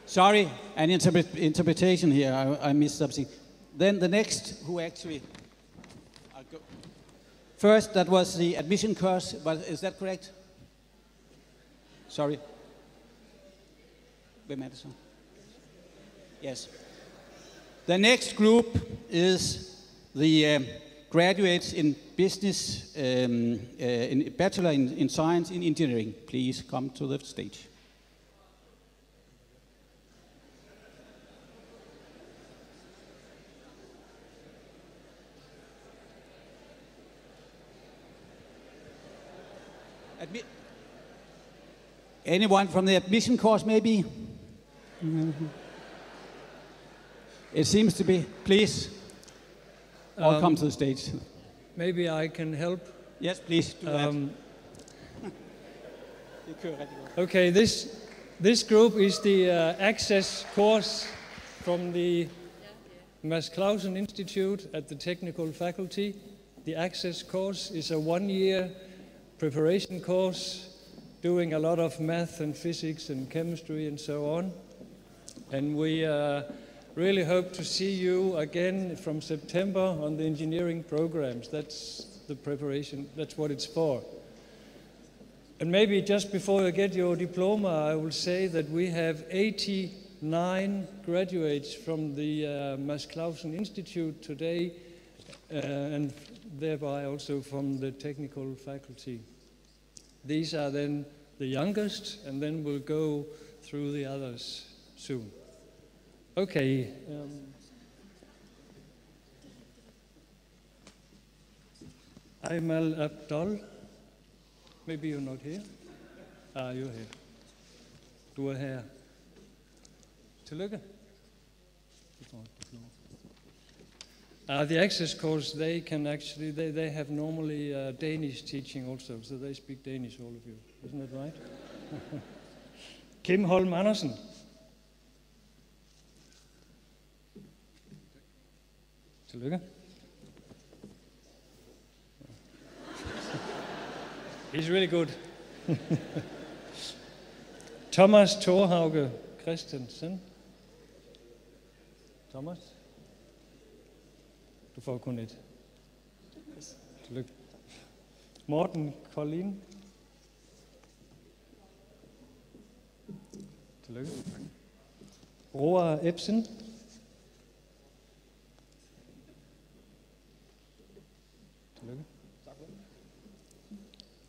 Sorry, an interpretation here. I missed something. Then the next, who actually, first that was the admission course, but is that correct? Sorry. Yes. The next group is the graduates in business, in Bachelor in Science in Engineering. Please come to the stage. Anyone from the admission course, maybe? It seems to be. Please, all come to the stage. Maybe I can help. Yes, please do that. Okay, this group is the access course from the Mads Clausen Institute at the Technical Faculty. The access course is a one-year preparation course doing a lot of math and physics and chemistry and so on. And we really hope to see you again from September on the engineering programs. That's the preparation, that's what it's for. And maybe just before you get your diploma, I will say that we have 89 graduates from the Mads Clausen Institute today, and thereby also from the technical faculty. These are then the youngest, and then we'll go through the others soon. Okay. Aymal Abdul. Maybe you're not here. Ah, you're here. du er her. Tillykke. The access course, they can actually, they have normally Danish teaching also, so they speak Danish, all of you. Isn't that right? Kim Holm Andersen. Tillykke. He's really good. Thomas Thorhauge Christensen. Thomas? Du får kun et. Tillykke. Morten Collin. Tillykke. Roar Ebsen. Tillykke.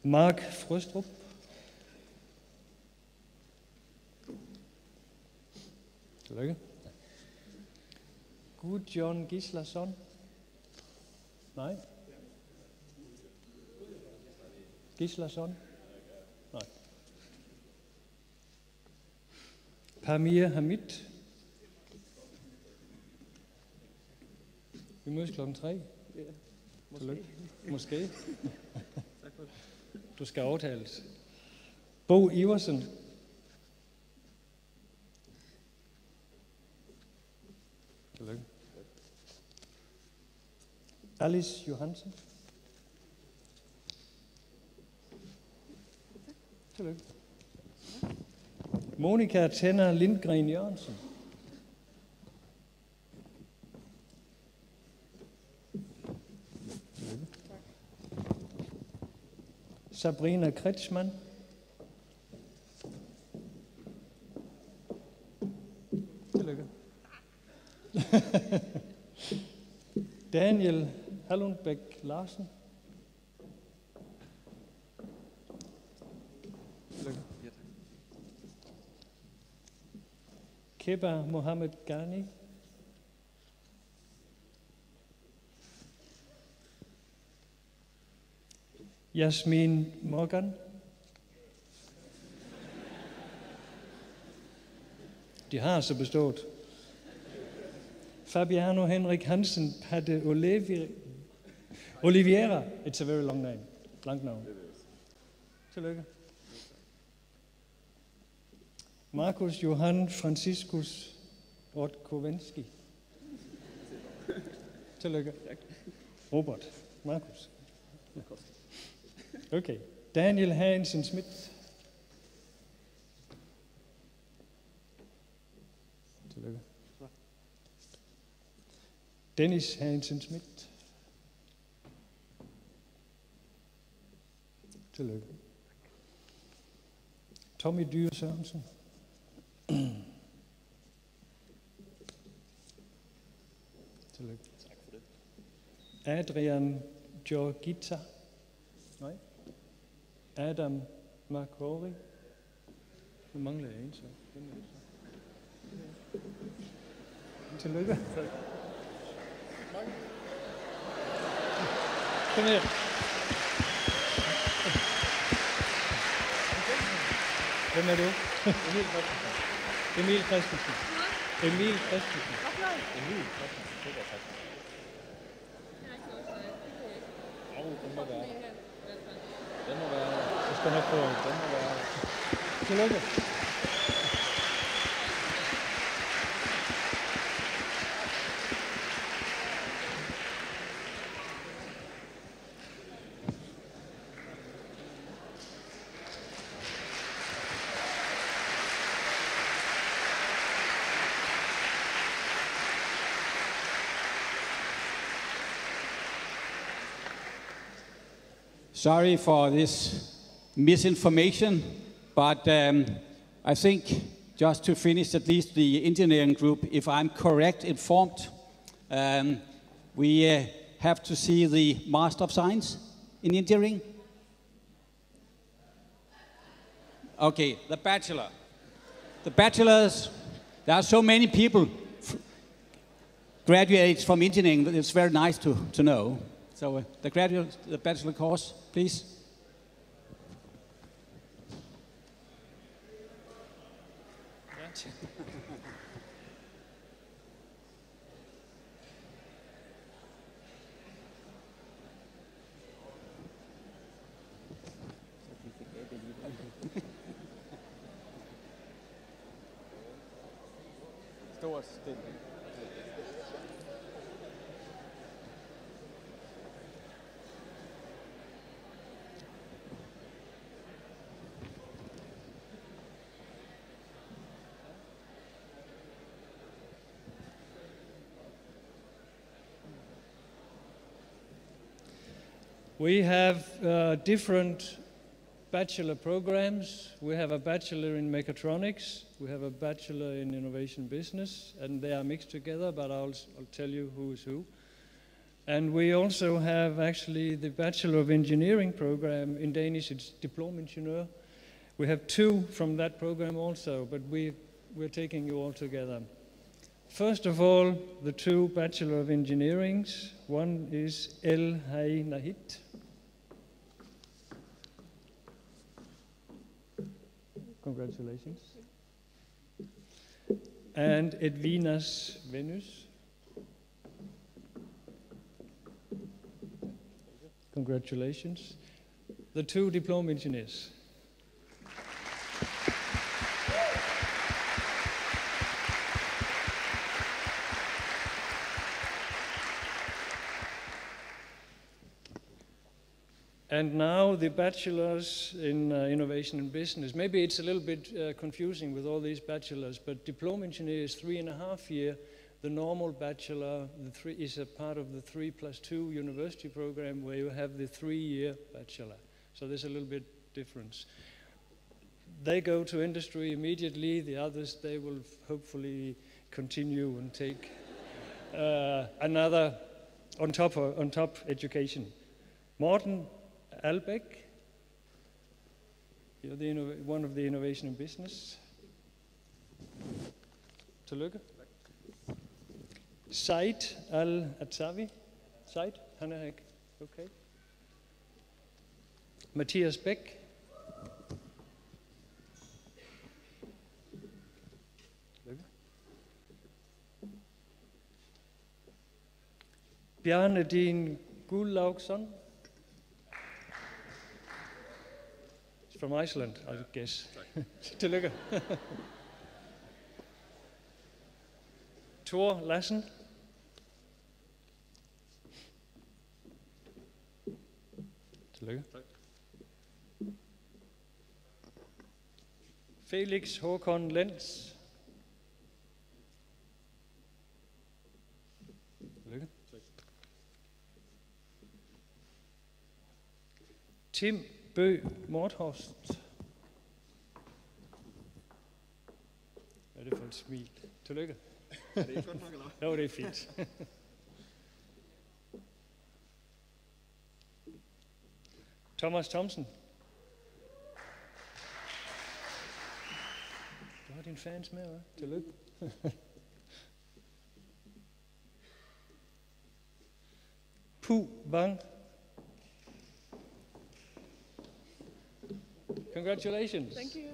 Mark Frøstrup. Tillykke. Gudjon Gislason. Nej. Gislason. Nej. Pamir Hamid. Vi mødes klokken 3. Tillykke. Måske. Du skal overtales. Bo Iversen. Tillykke. Alice Johansen. Tillykke. Monika Tenner Lindgren Jørgensen. Tillykke. Sabrina Kretschmann. Tillykke. Daniel Hallundbæk Larsen. Tillykke. Keba Mohammed Ghani. Jasmin Morgan. De har så bestået. Fabiano Henrik Hansen Patte Oliveira. It's a very long name. Lang navn. Tillykke. Markus Johan Franciscus Ortkovenski. Tillykke. Robert. Markus. Okay. Daniel Hansen Schmidt. Tillykke. Dennis Hansen Schmidt. Tillykke. Tommy Dyre Sørensen. Tillykke. Adrian Georgita. Nej. Adam McCrory. Nu mangler jeg en, så. Tillykke. Kom her. Hvem er du? Emil Christensen. Emil Christensen. Emil Christensen. Den må være. Den må være. Så skal nok prøve. Den må være. Tillykke. Sorry for this misinformation, but I think just to finish at least the engineering group, if I'm correct informed, we have to see the Master of Science in Engineering. Okay, the Bachelor. The Bachelors, there are so many people graduates from engineering that it's very nice to know. So the Bachelor course, please. much. Stå stille. We have different bachelor programs. We have a bachelor in mechatronics, we have a bachelor in innovation business, and they are mixed together, but I'll tell you who is who. And we also have actually the Bachelor of Engineering program. In Danish it's Diplom-ingeniør. We have 2 from that program also, but we're taking you all together. First of all, the 2 Bachelor of Engineerings. One is El Hai Nahit. Congratulations. And Edvinas Venus. Congratulations. The 2 diploma engineers. And now the bachelors in innovation and business. Maybe it's a little bit confusing with all these bachelors, but diploma engineer is 3.5 years. The normal bachelor is a part of the 3+2 university program where you have the 3-year bachelor. So there's a little bit difference. They go to industry immediately. The others, they will hopefully continue and take another on top education. Morten Albeck, you're one of the innovation and business. Tillykke. Said Al-Atsavi. Said, han er ikke. Okay. Mathias Bæk. Tillykke. Bjarne Din Gullaugsson. From Iceland, I guess. Tillykke. Thor Lassen. Tillykke. Felix Håkon Lenz. Tillykke. Tim Bø Morthorst. Hvad er det for et smil? Tillykke. Er det ikke godt nok, eller hvad? Jo, det er fint. Thomas Thomsen. Du har dine fans med, hva'? Tillykke. Pu Bang. Congratulations. Thank you.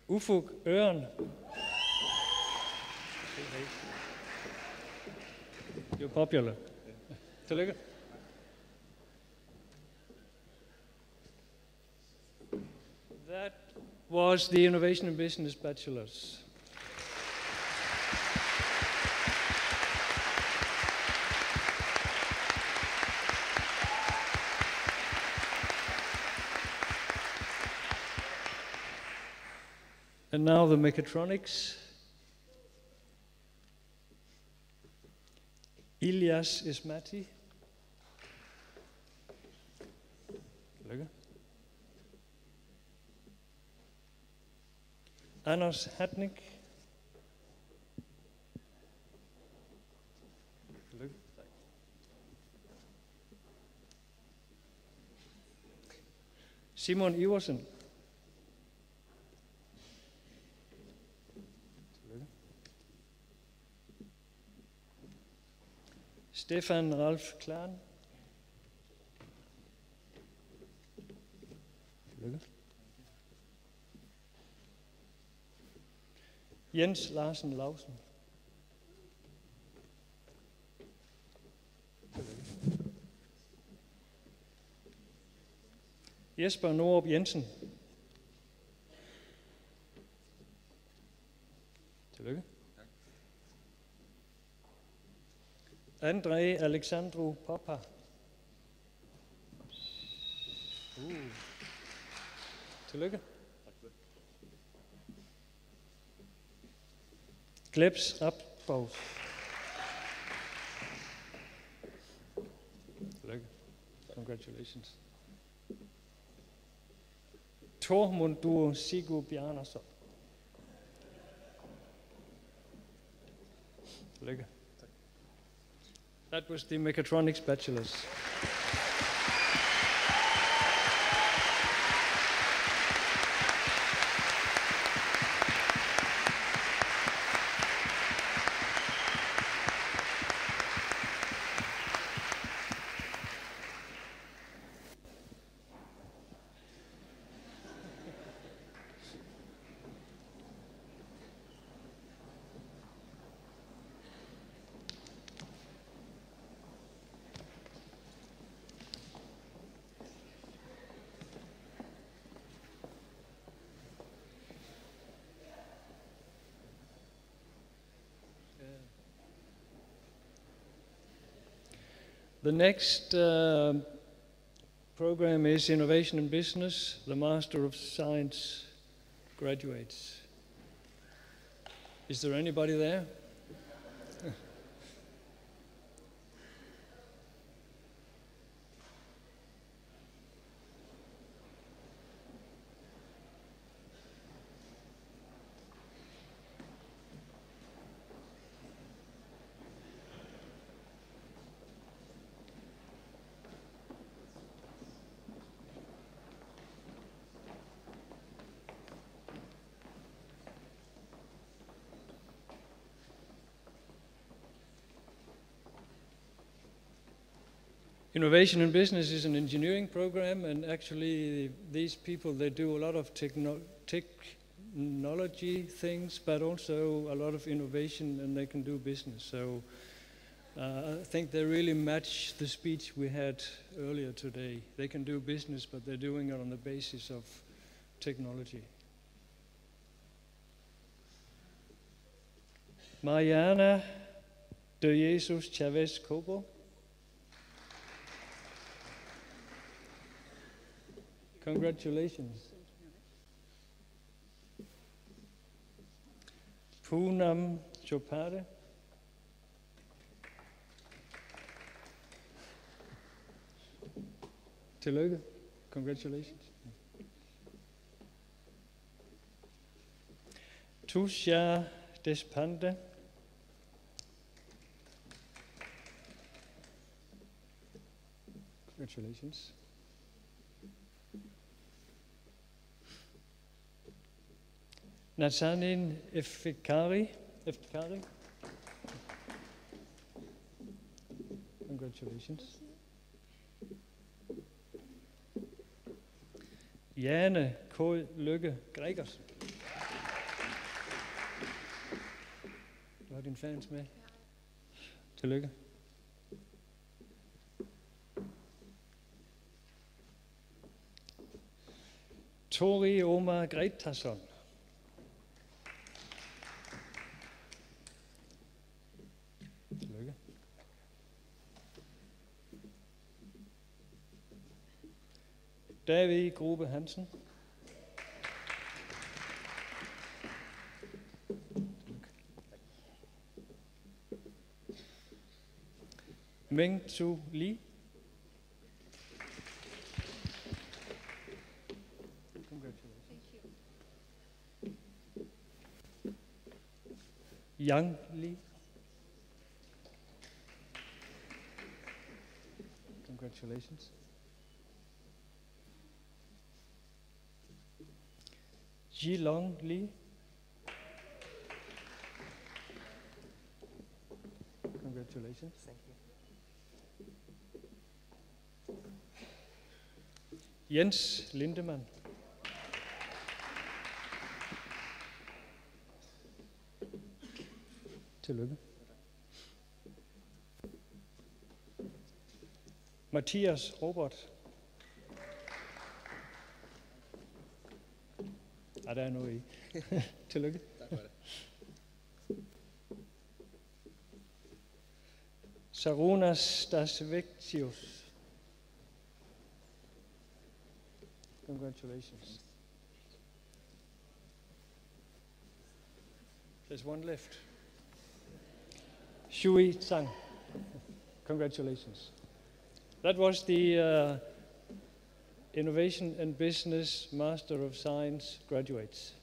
Ufuk Øren. You're popular. Tillykke. That was the Innovation and Business Bachelors. And now the mechatronics. Ilyas Ismati. Tillykke. Anders Hatnik. Tillykke. Simon Iversen. Stefan Ralf Klan. Jens Larsen Lausen. Jesper Norup Jensen. Tillykke. André Alexandru Popa. Tillykke. Glebs Rapbaus. Tillykke. Congratulations. Tormundur Sigur Bjarnason. Tillykke. That was the mechatronics bachelors. The next program is Innovation in Business, the Master of Science graduates. Is there anybody there? Innovation in Business is an engineering program, and actually these people, they do a lot of technology things, but also a lot of innovation, and they can do business. So I think they really match the speech we had earlier today. They can do business, but they're doing it on the basis of technology. Mariana de Jesus Chavez Cobo. Congratulations. Poonam Chopade. Tillykke. Congratulations. Tusha Deshpande. Congratulations. Nazanin Efekari. Congratulations. Jane K. Lykke Gregersen. Du har dine fans med. Tillykke. Tori Omar Gretason. Tillykke. David Grube Hansen. Meng Tzu Li. Congratulations. Yang Li. Congratulations. Jilong Li. Congratulations. Thank you. Jens Lindemann. Tillykke. Mathias Robert. Ja, der er noget i. Tillykke. Tak for det. Sarunas Stasveksius. Congratulations. There's one left. Shui Tsang. Congratulations. That was the Innovation and Business Master of Science graduates.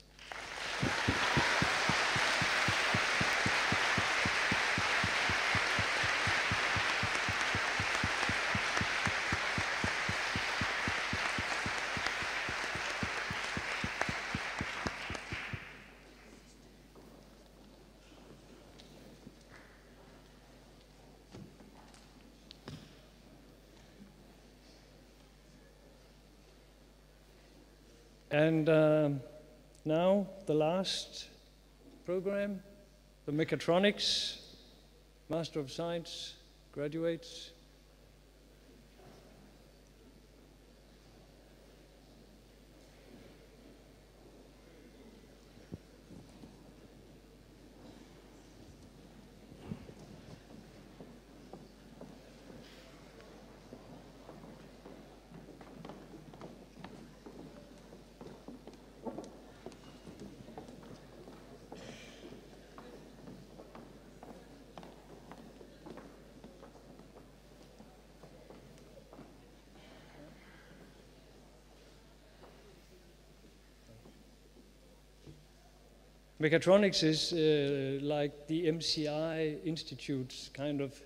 And now the last program, the Mechatronics Master of Science graduates. Mechatronics is like the MCI Institute's kind of,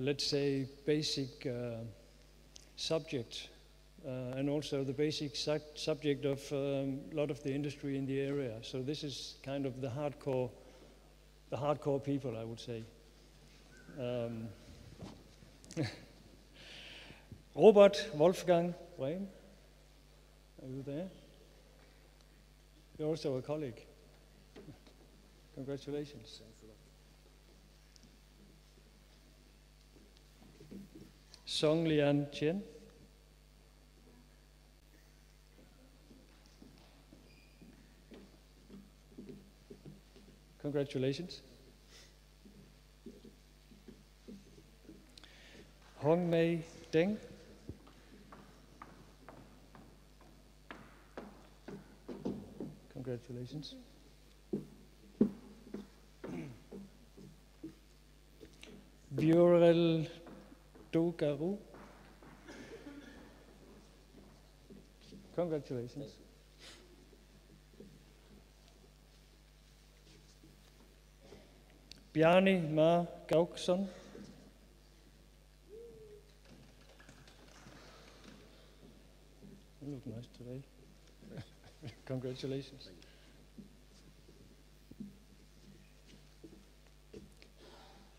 let's say, basic subject, and also the basic subject of a lot of the industry in the area. So this is kind of the hardcore people, I would say. Robert Wolfgang Brehm, are you there? You're also a colleague. Congratulations. Song Lian Chen. Congratulations. Hong Mei Deng. Congratulations. Viorel Dogaru. Congratulations. Bjarni Mar Gauksson. You look nice today. Congratulations.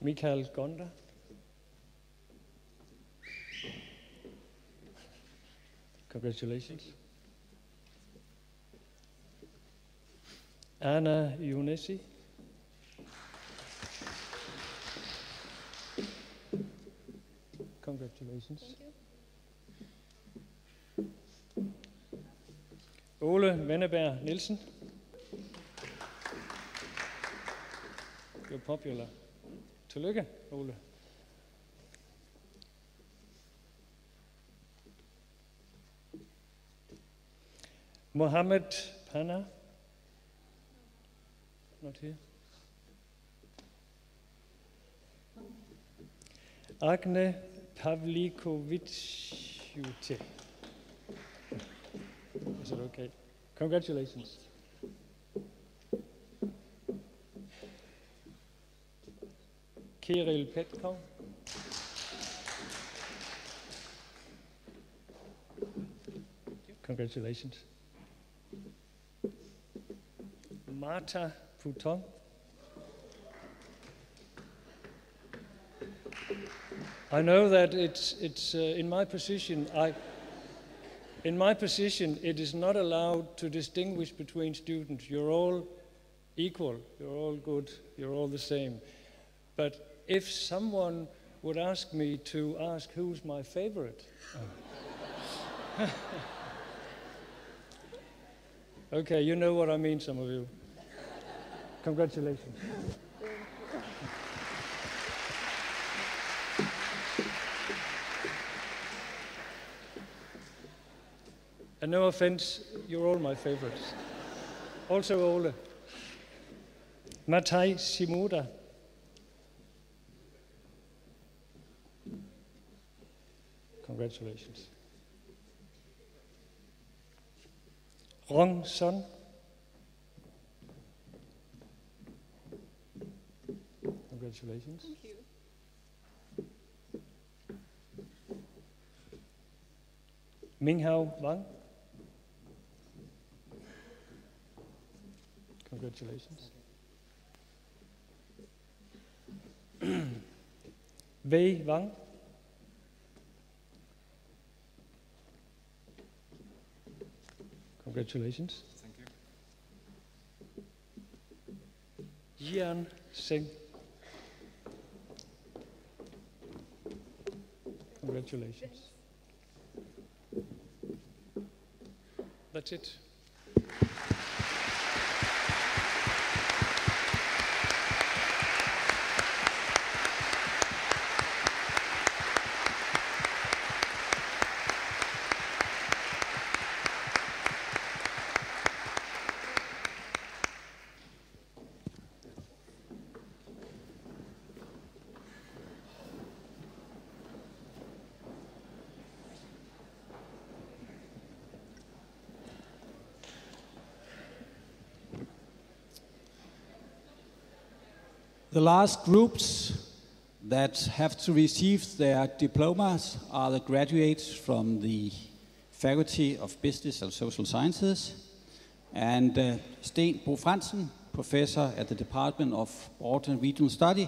Mikael Gonda. Congratulations. Anna Ionesi. Congratulations. Thank you. Ole Venneberg Nielsen. You're popular. Tillykke, Ole. Mohammed Pana. Not here. Agne Pavlikovic-Jute. Is it okay? Congratulations. Kirill Petkov. Congratulations. Marta Pouton. I know that it's in my position. In my position, it is not allowed to distinguish between students. You're all equal, you're all good, you're all the same. But if someone would ask me to ask who's my favorite, okay, you know what I mean, some of you. Congratulations. And no offense, you're all my favorites. Also Ole. Matai Shimoda. Congratulations. Rong Son. Congratulations. Thank you. Minghao Wang. Congratulations. Wei Wang. Congratulations. Thank you. Jian Singh. Congratulations. That's it. The last groups that have to receive their diplomas are the graduates from the Faculty of Business and Social Sciences, and Sten Bo Fransen, professor at the Department of Broad and Regional Study,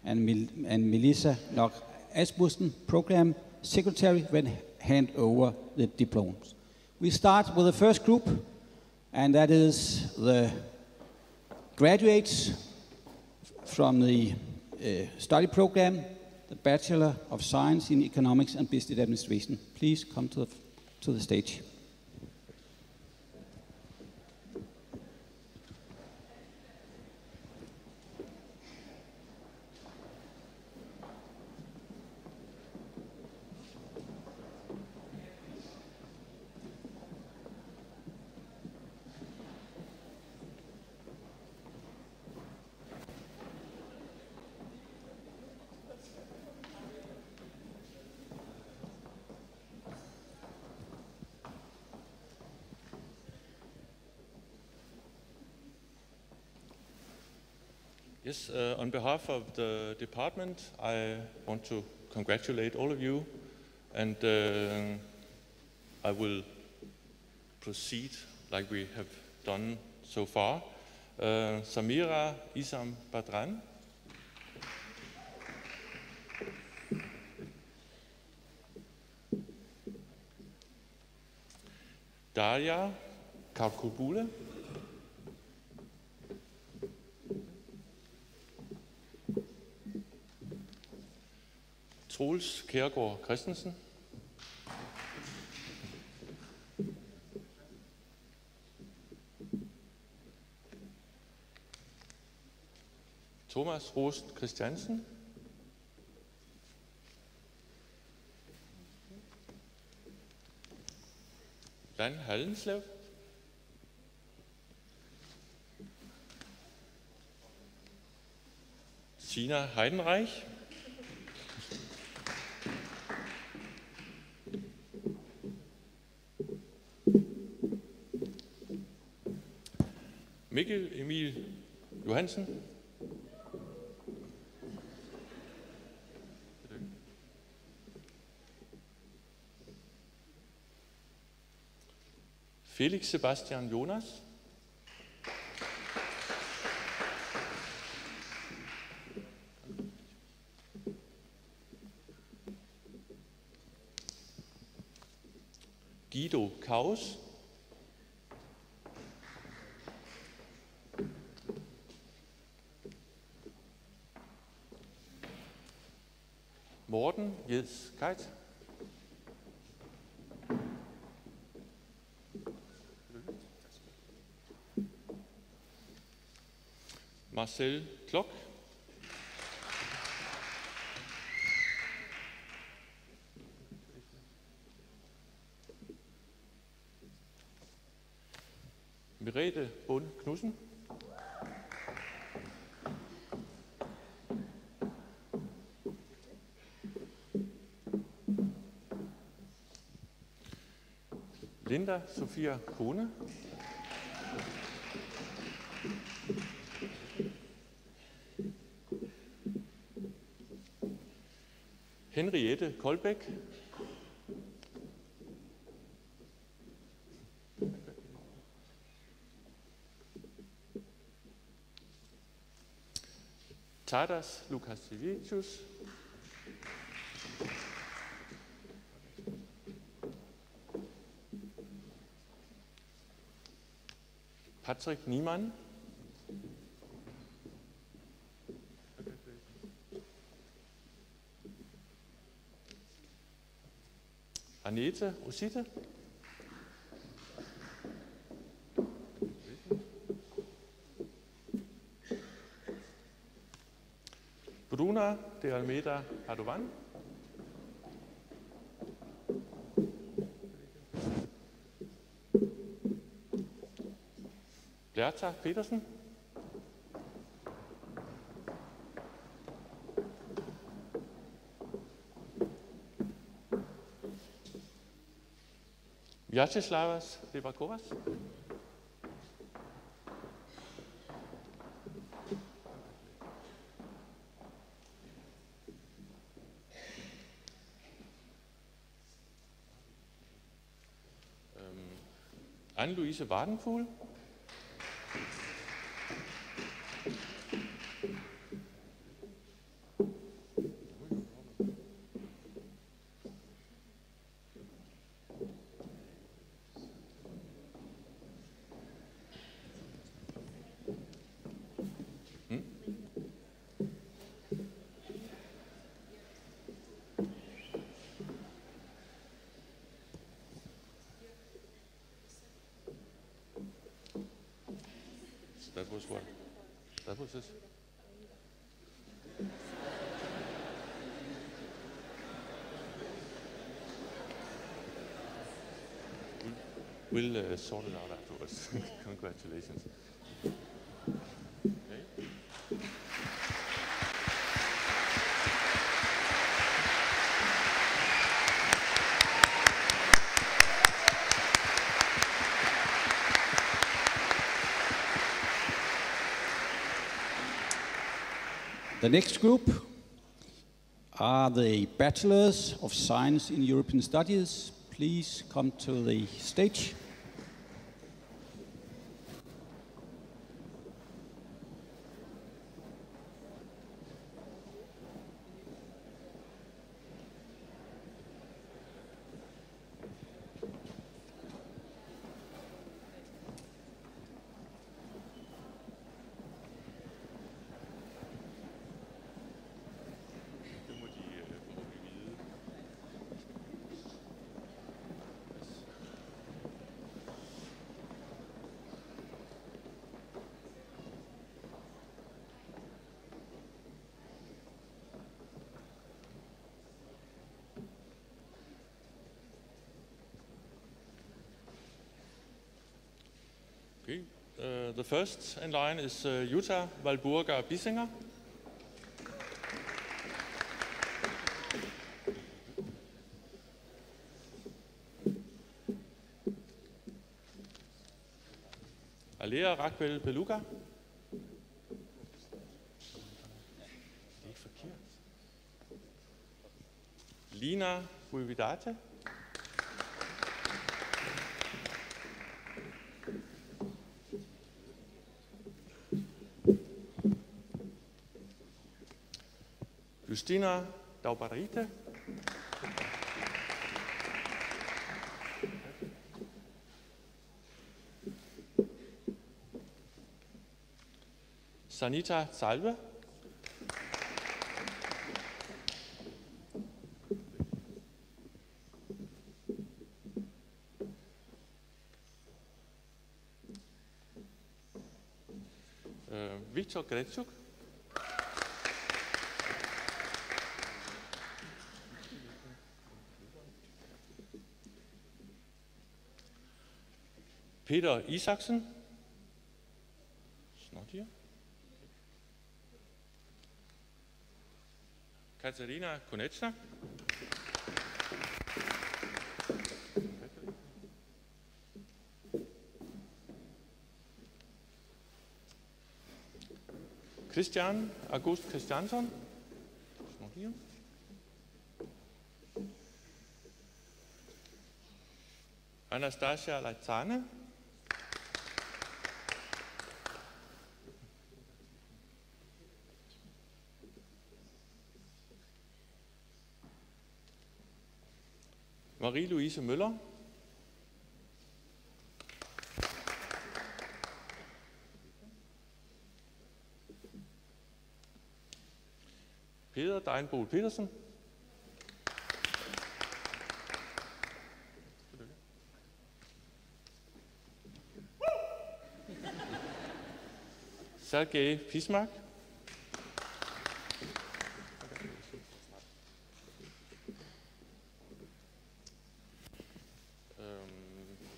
and Melissa Nok Asmussen, program secretary, will hand over the diplomas. We start with the first group, and that is the graduates from the study program, the Bachelor of Science in Economics and Business Administration. Please come to the stage. Yes, on behalf of the department, I want to congratulate all of you, and I will proceed like we have done so far. Samira Isam Badran. Daria Kaukubule. Troels Kjærgaard Christensen. Thomas Rost Christiansen. Dan Hallenslev. Sina Heidenreich. Mikkel Emil Johansen. Felix Sebastian Jonas. Guido Kaus. Morten Jeds Kajt. Marcel Klok. Merete Bund Knudsen. Linda Sofia Kone. Henriette Koldbæk. Tadas Lukasiewicz. Patrick Niemann. Aneta Rosita. Bruna de Almeida Padovan. Bertha Petersen. Vyačeslavas Devakovas. Anne-Louise Vardenfuhl. That was it. We'll sort it out afterwards. Congratulations. Okay. The next group are the Bachelors of Science in European Studies. Please come to the stage. Okay. The first in line is Jutta Walburga Bissinger. Alea Rakvel Beluga. Det er forkert. Lina Buividate. Justina Daubarite. Sanita Salve. Viktor Gretsuk. Peter Isaksen. Snart hier. Katarina Konečna. Christian August Christiansson. Snart hier. Anastasia Laitane. Marie-Louise Møller. Peder Deinbol Petersen. Sergej Pismark.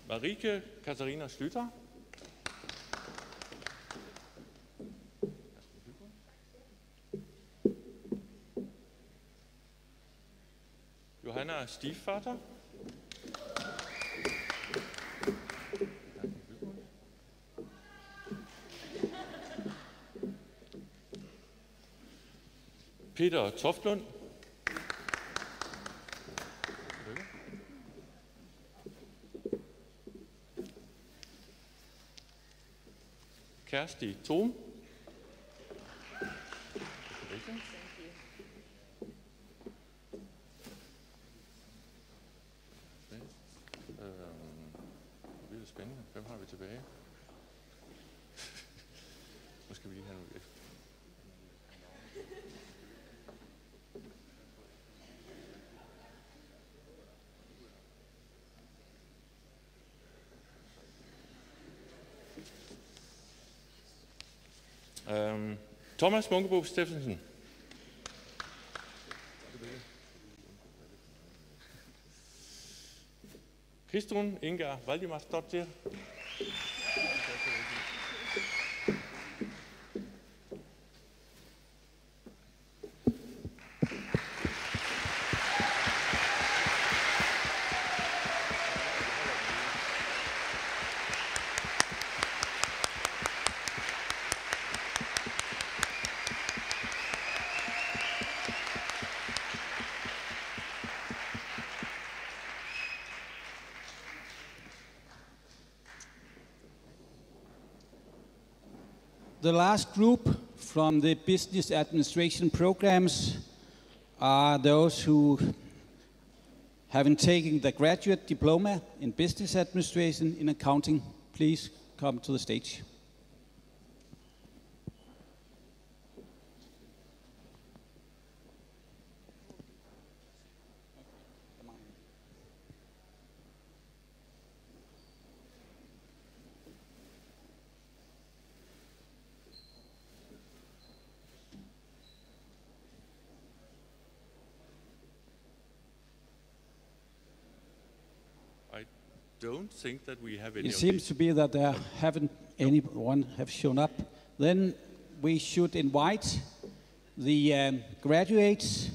Marike Katharina Schlüter. Johanna Stiefvater. Peter Toftlund. Kersti Thom. Det er spændende. Hvem har vi tilbage? Nu skal vi lige have nogle efter. Thomas Munkebo Steffensen. Kristrun Inga Valdimarsdottir. The last group from the business administration programs are those who haven't taken the graduate diploma in business administration in accounting. Please come to the stage. Don't think that we have any. It seems to be that there haven't anyone have shown up. Then we should invite the graduates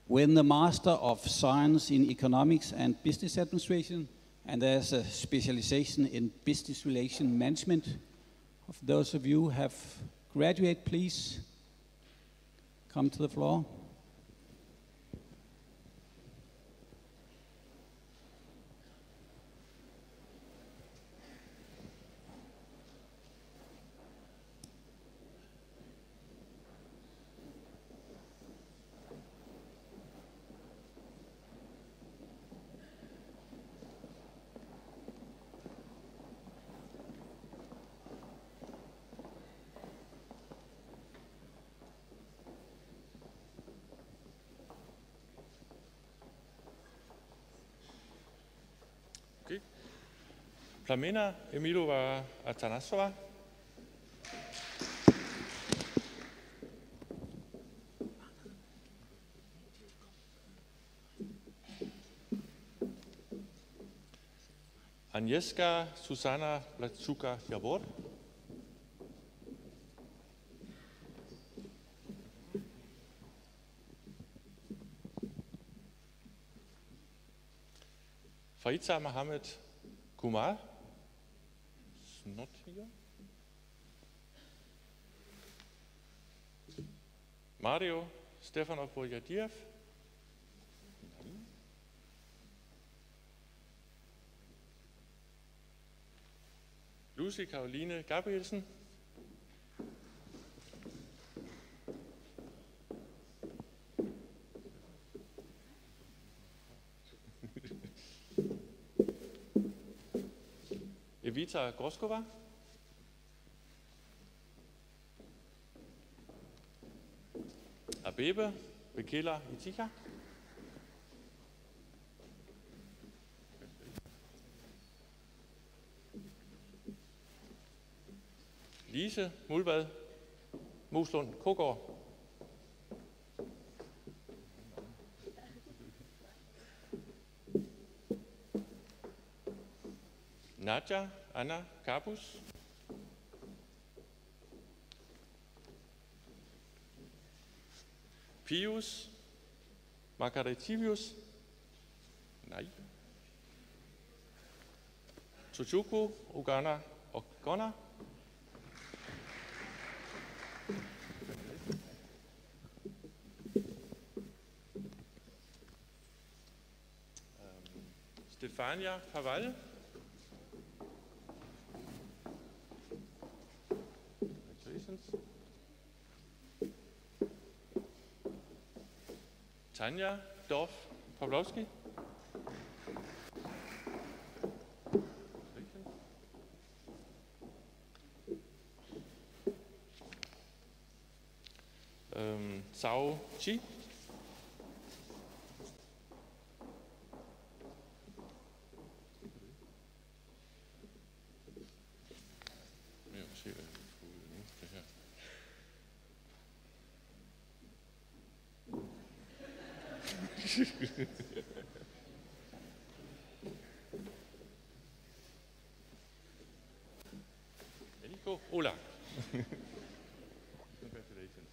with the Master of Science in Economics and Business Administration, and there's a specialization in Business Relation Management. Of those of you who have graduated, please come to the floor. Plamena Emilova Atanasova. Agnieszka Susanna Blachuka-Jabor. Faiza Mohammed Kumar. Is not here. Mario Stefanov Boyadiev. Lucy Caroline Gabrielsen. Evita Groskova. Abebe Bekela Itika. Lise Mulvad Moslund Kogård. Nadja Anna Kapus. Pius Margaretivius. Nej. Tuchuku Ugana Ogona. Stefania Paval. Tanja Dorf Pawlowski. Sao Chi. Eniko Ola. Congratulations.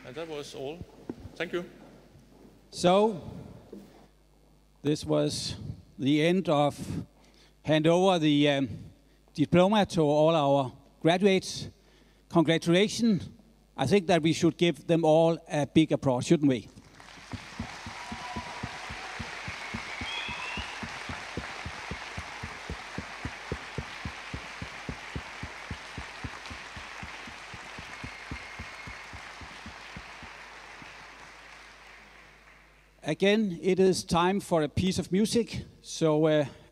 And that was all. Thank you. So, this was the end of hand over the diploma to all our graduates. Congratulations. I think that we should give them all a big applause, shouldn't we? Again, it is time for a piece of music. So,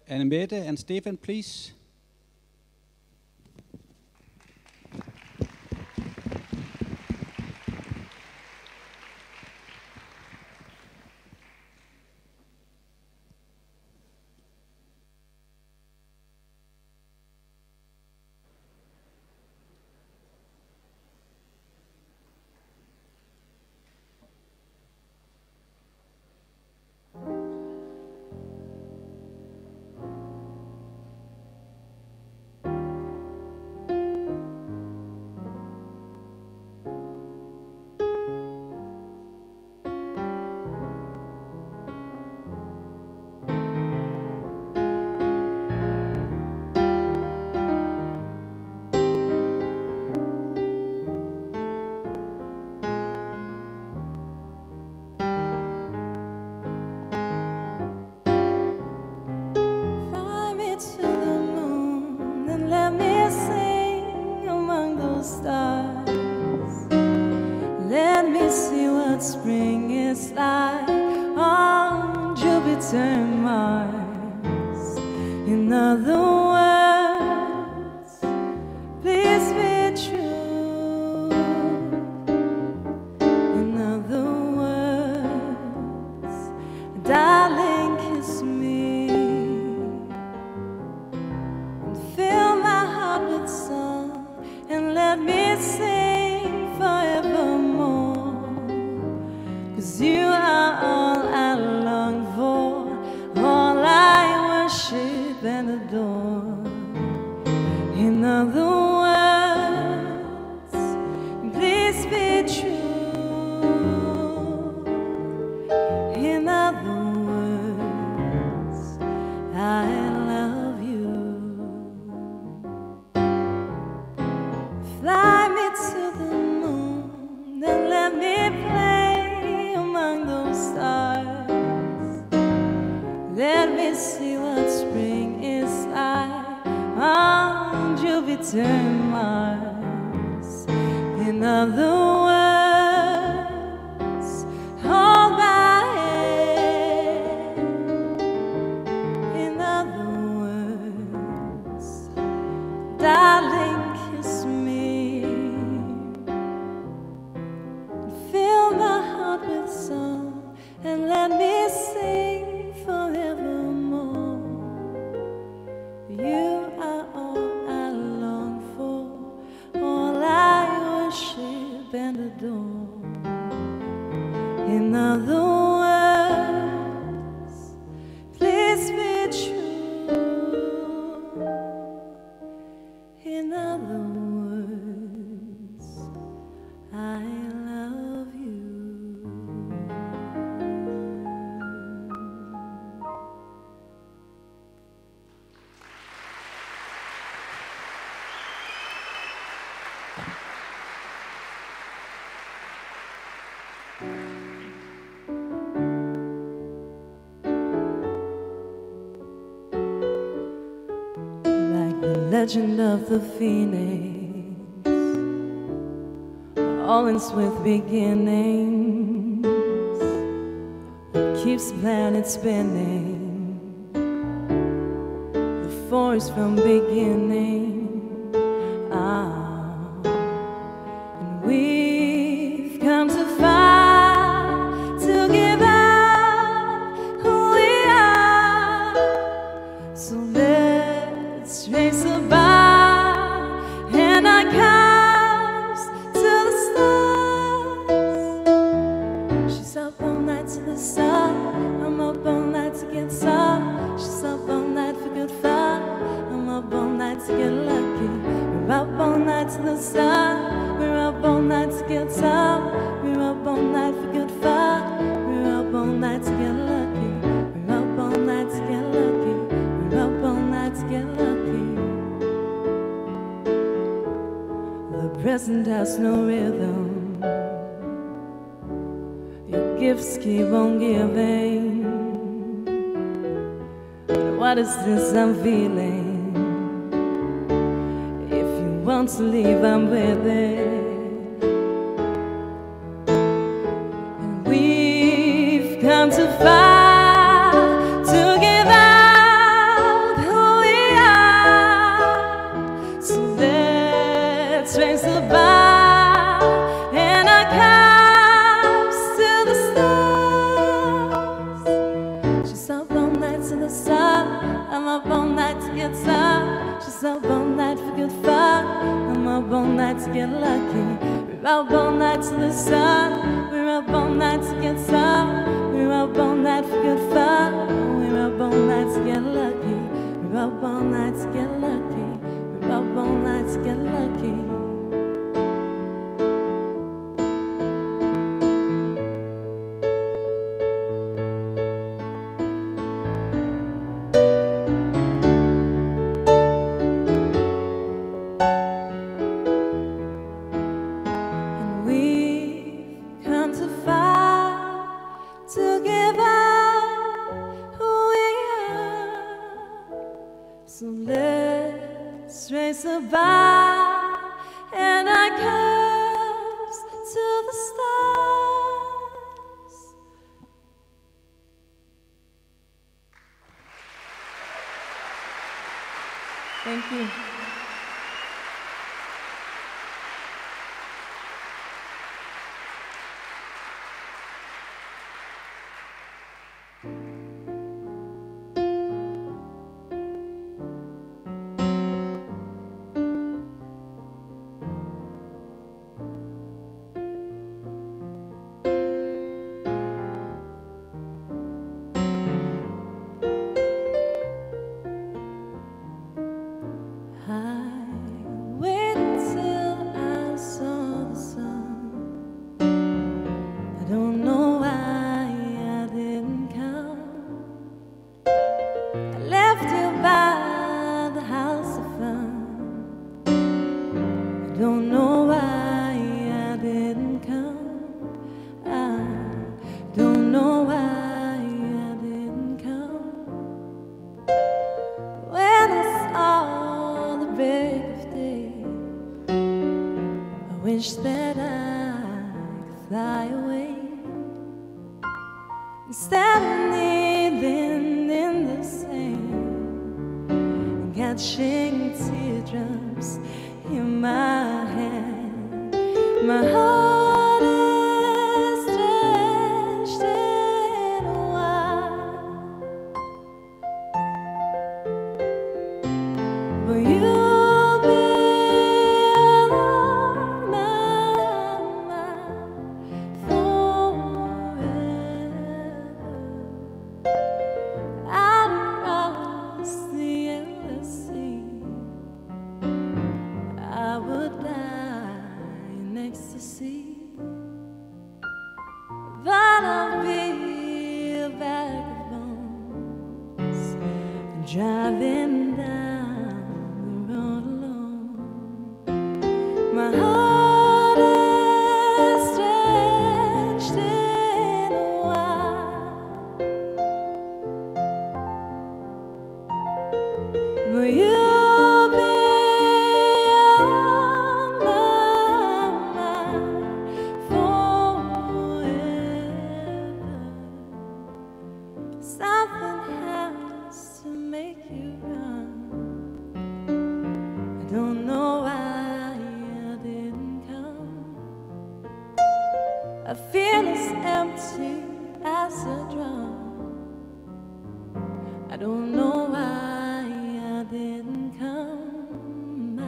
Annemette and Stefan, please. Spring is like on Jupiter and Mars. In other words, please be true. In other words, turn Mars. In other words, hold my hand. In other words, darling, kiss me. Fill my heart with song and let me sing forevermore. You are all I long for, all I worship and adore. In other words, please be true. In other words, I love you. Like the legend of the phoenix, all ends with beginnings. What keeps planets spinning? The force from beginning. And we've come to fight, to give up who we are. So let's raise a bar and our cups to the stars. She's up all night to the sun, I'm up all night to get some. She's up all night for good fun, I'm up all night to get lucky. We're up all night to the sun, we're up all night to get some. We're up all night for good fun, we're up all night to get lucky. We're up all night to get lucky, we're up all night to get lucky. The present has no rhythm, your gifts keep on giving. But what is this I'm feeling? If you want to leave, I'm with it. And we've come to fight, to give out who we are. So let's raise the bar and our cups to the stars. She's up all night to the sun, I'm up all night to get some. She's up all night for good fun, I'm up all night to get lucky. We're up all night to the sun, we're up all night to get some. We're up all night for good fun, we're up all night to get lucky. We're up all night to get lucky, we're up all night to get lucky. So let's raise a bar and our cups to the stars. Thank you. I that I could fly away instead of kneeling in the sand and catching teardrops in my hand. My heart is stretched and wide, but you'll be on my mind forever. Out across the endless sea, I would die in ecstasy, but I'll be a bag of bones driving down the road alone. My heart is stretched and wide, but you'll be on my mind forever. Something has to make you run. I don't know why I didn't come. I feel as empty as a drum. I don't know why I didn't come. I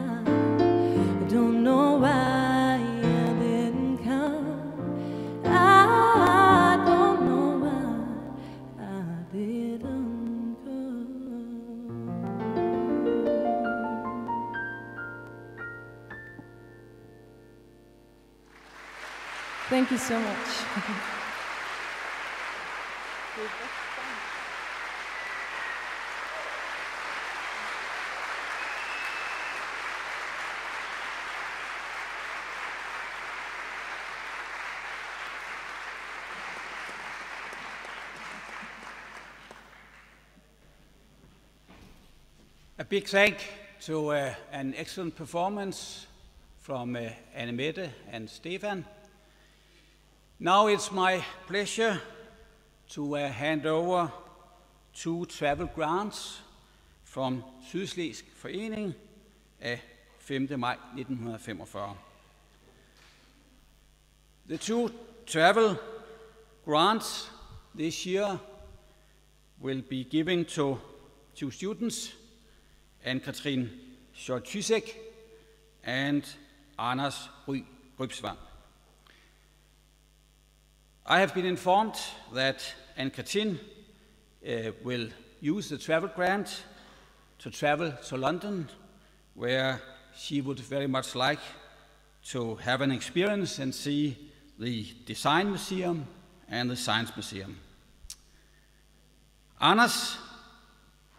don't know why I didn't come. I don't know why I didn't come. Thank you so much. A big thank to an excellent performance from Annemette and Stefan. Now it's my pleasure to hand over 2 travel grants from Sydslesvig Forening af 5. maj 1945. The 2 travel grants this year will be given to 2 students, Anne-Katrin Schjørt-Tysek and Anders Rybsvang. I have been informed that Anne-Katrin will use the travel grant to travel to London, where she would very much like to have an experience and see the Design Museum and the Science Museum. Anders,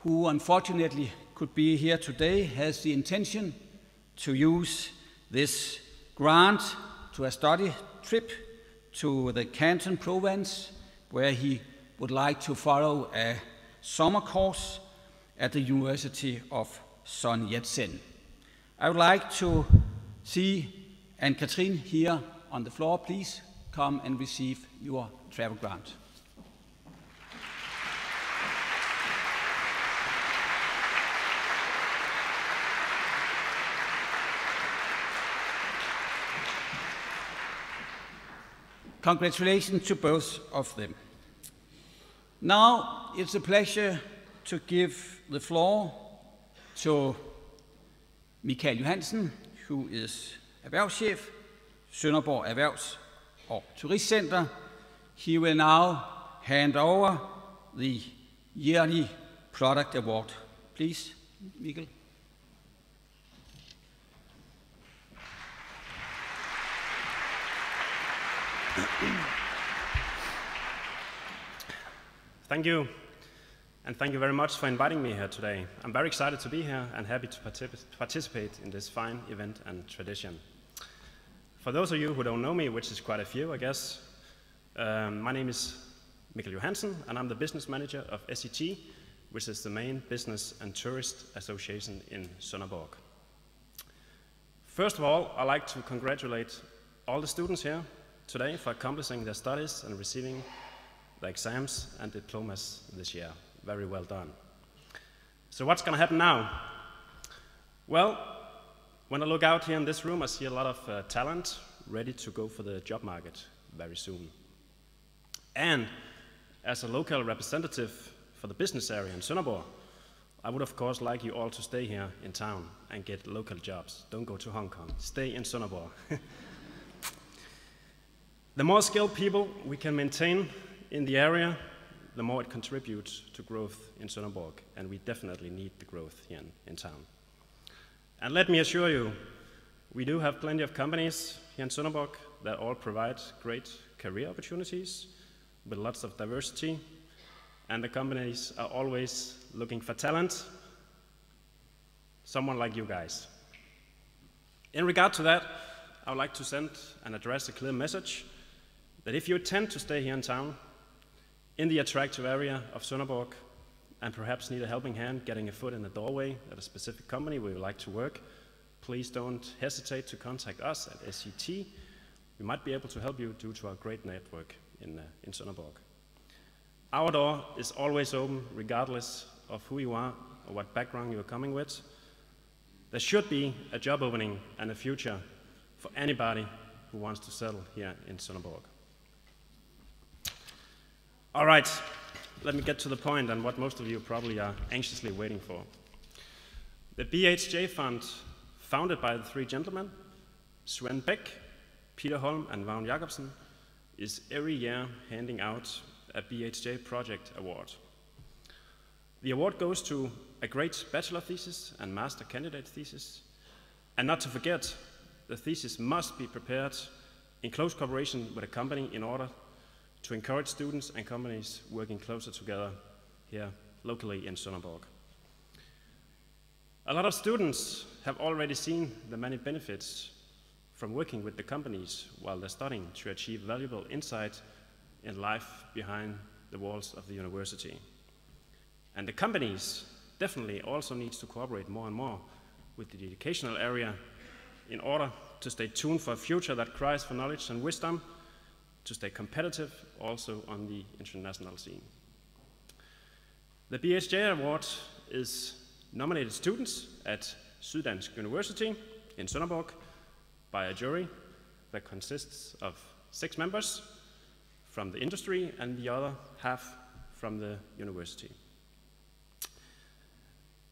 who unfortunately could be here today, has the intention to use this grant to a study trip to the Canton province, where he would like to follow a summer course at the University of Sun Yat-sen. I would like to see Anne-Katrin here on the floor. Please come and receive your travel grant. Congratulations to both of them. Now it's a pleasure to give the floor to Michael Johansen, who is erhvervschef, Sønderborg Erhvervs- og Turistcenter. He will now hand over the yearly product award. Please, Michael. Thank you, and thank you very much for inviting me here today. I'm very excited to be here and happy to participate in this fine event and tradition. For those of you who don't know me, which is quite a few, I guess, my name is Michael Johansen, and I'm the business manager of SET, which is the main business and tourist association in Sønderborg. First of all, I'd like to congratulate all the students here today for accomplishing their studies and receiving the exams and diplomas this year. Very well done. So what's going to happen now? Well, when I look out here in this room, I see a lot of talent ready to go for the job market very soon. And as a local representative for the business area in Sønderborg, I would of course like you all to stay here in town and get local jobs. Don't go to Hong Kong, stay in Sønderborg. The more skilled people we can maintain in the area, the more it contributes to growth in Sønderborg, and we definitely need the growth here in town. And let me assure you, we do have plenty of companies here in Sønderborg that all provide great career opportunities with lots of diversity, and the companies are always looking for talent, someone like you guys. In regard to that, I would like to send and address a clear message that if you intend to stay here in town, in the attractive area of Sønderborg, and perhaps need a helping hand getting a foot in the doorway at a specific company where you like to work, please don't hesitate to contact us at SCT. We might be able to help you due to our great network in Sønderborg. Our door is always open, regardless of who you are or what background you are coming with. There should be a job opening and a future for anybody who wants to settle here in Sønderborg. All right, let me get to the point and what most of you probably are anxiously waiting for. The BHJ Fund, founded by the three gentlemen, Sven Bæk, Peter Holm, and Vagn Jacobsen, is every year handing out a BHJ Project Award. The award goes to a great bachelor thesis and master candidate thesis, and not to forget, the thesis must be prepared in close cooperation with a company in order to encourage students and companies working closer together here locally in Sønderborg. A lot of students have already seen the many benefits from working with the companies while they're studying to achieve valuable insight in life behind the walls of the university. And the companies definitely also need to cooperate more and more with the educational area in order to stay tuned for a future that cries for knowledge and wisdom, to stay competitive also on the international scene. The BHJ Award is nominated students at Syddansk University in Sønderborg by a jury that consists of 6 members from the industry and the other half from the university.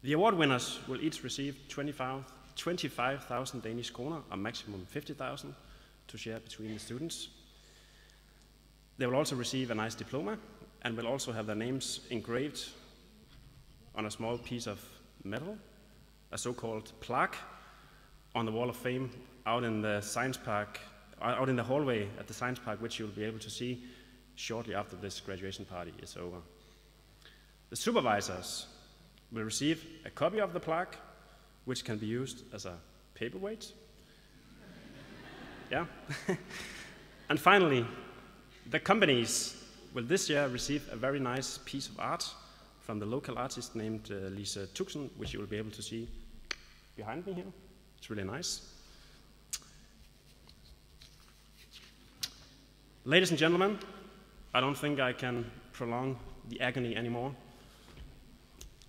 The award winners will each receive 25,000 Danish kroner, or maximum 50,000, to share between the students. They will also receive a nice diploma and will also have their names engraved on a small piece of metal, a so-called plaque, on the Wall of Fame out in the science park, out in the hallway at the science park, which you'll be able to see shortly after this graduation party is over. The supervisors will receive a copy of the plaque, which can be used as a paperweight. Yeah. And finally, the companies will this year receive a very nice piece of art from the local artist named Lise Tuxen, which you will be able to see behind me here. It's really nice. Ladies and gentlemen, I don't think I can prolong the agony anymore.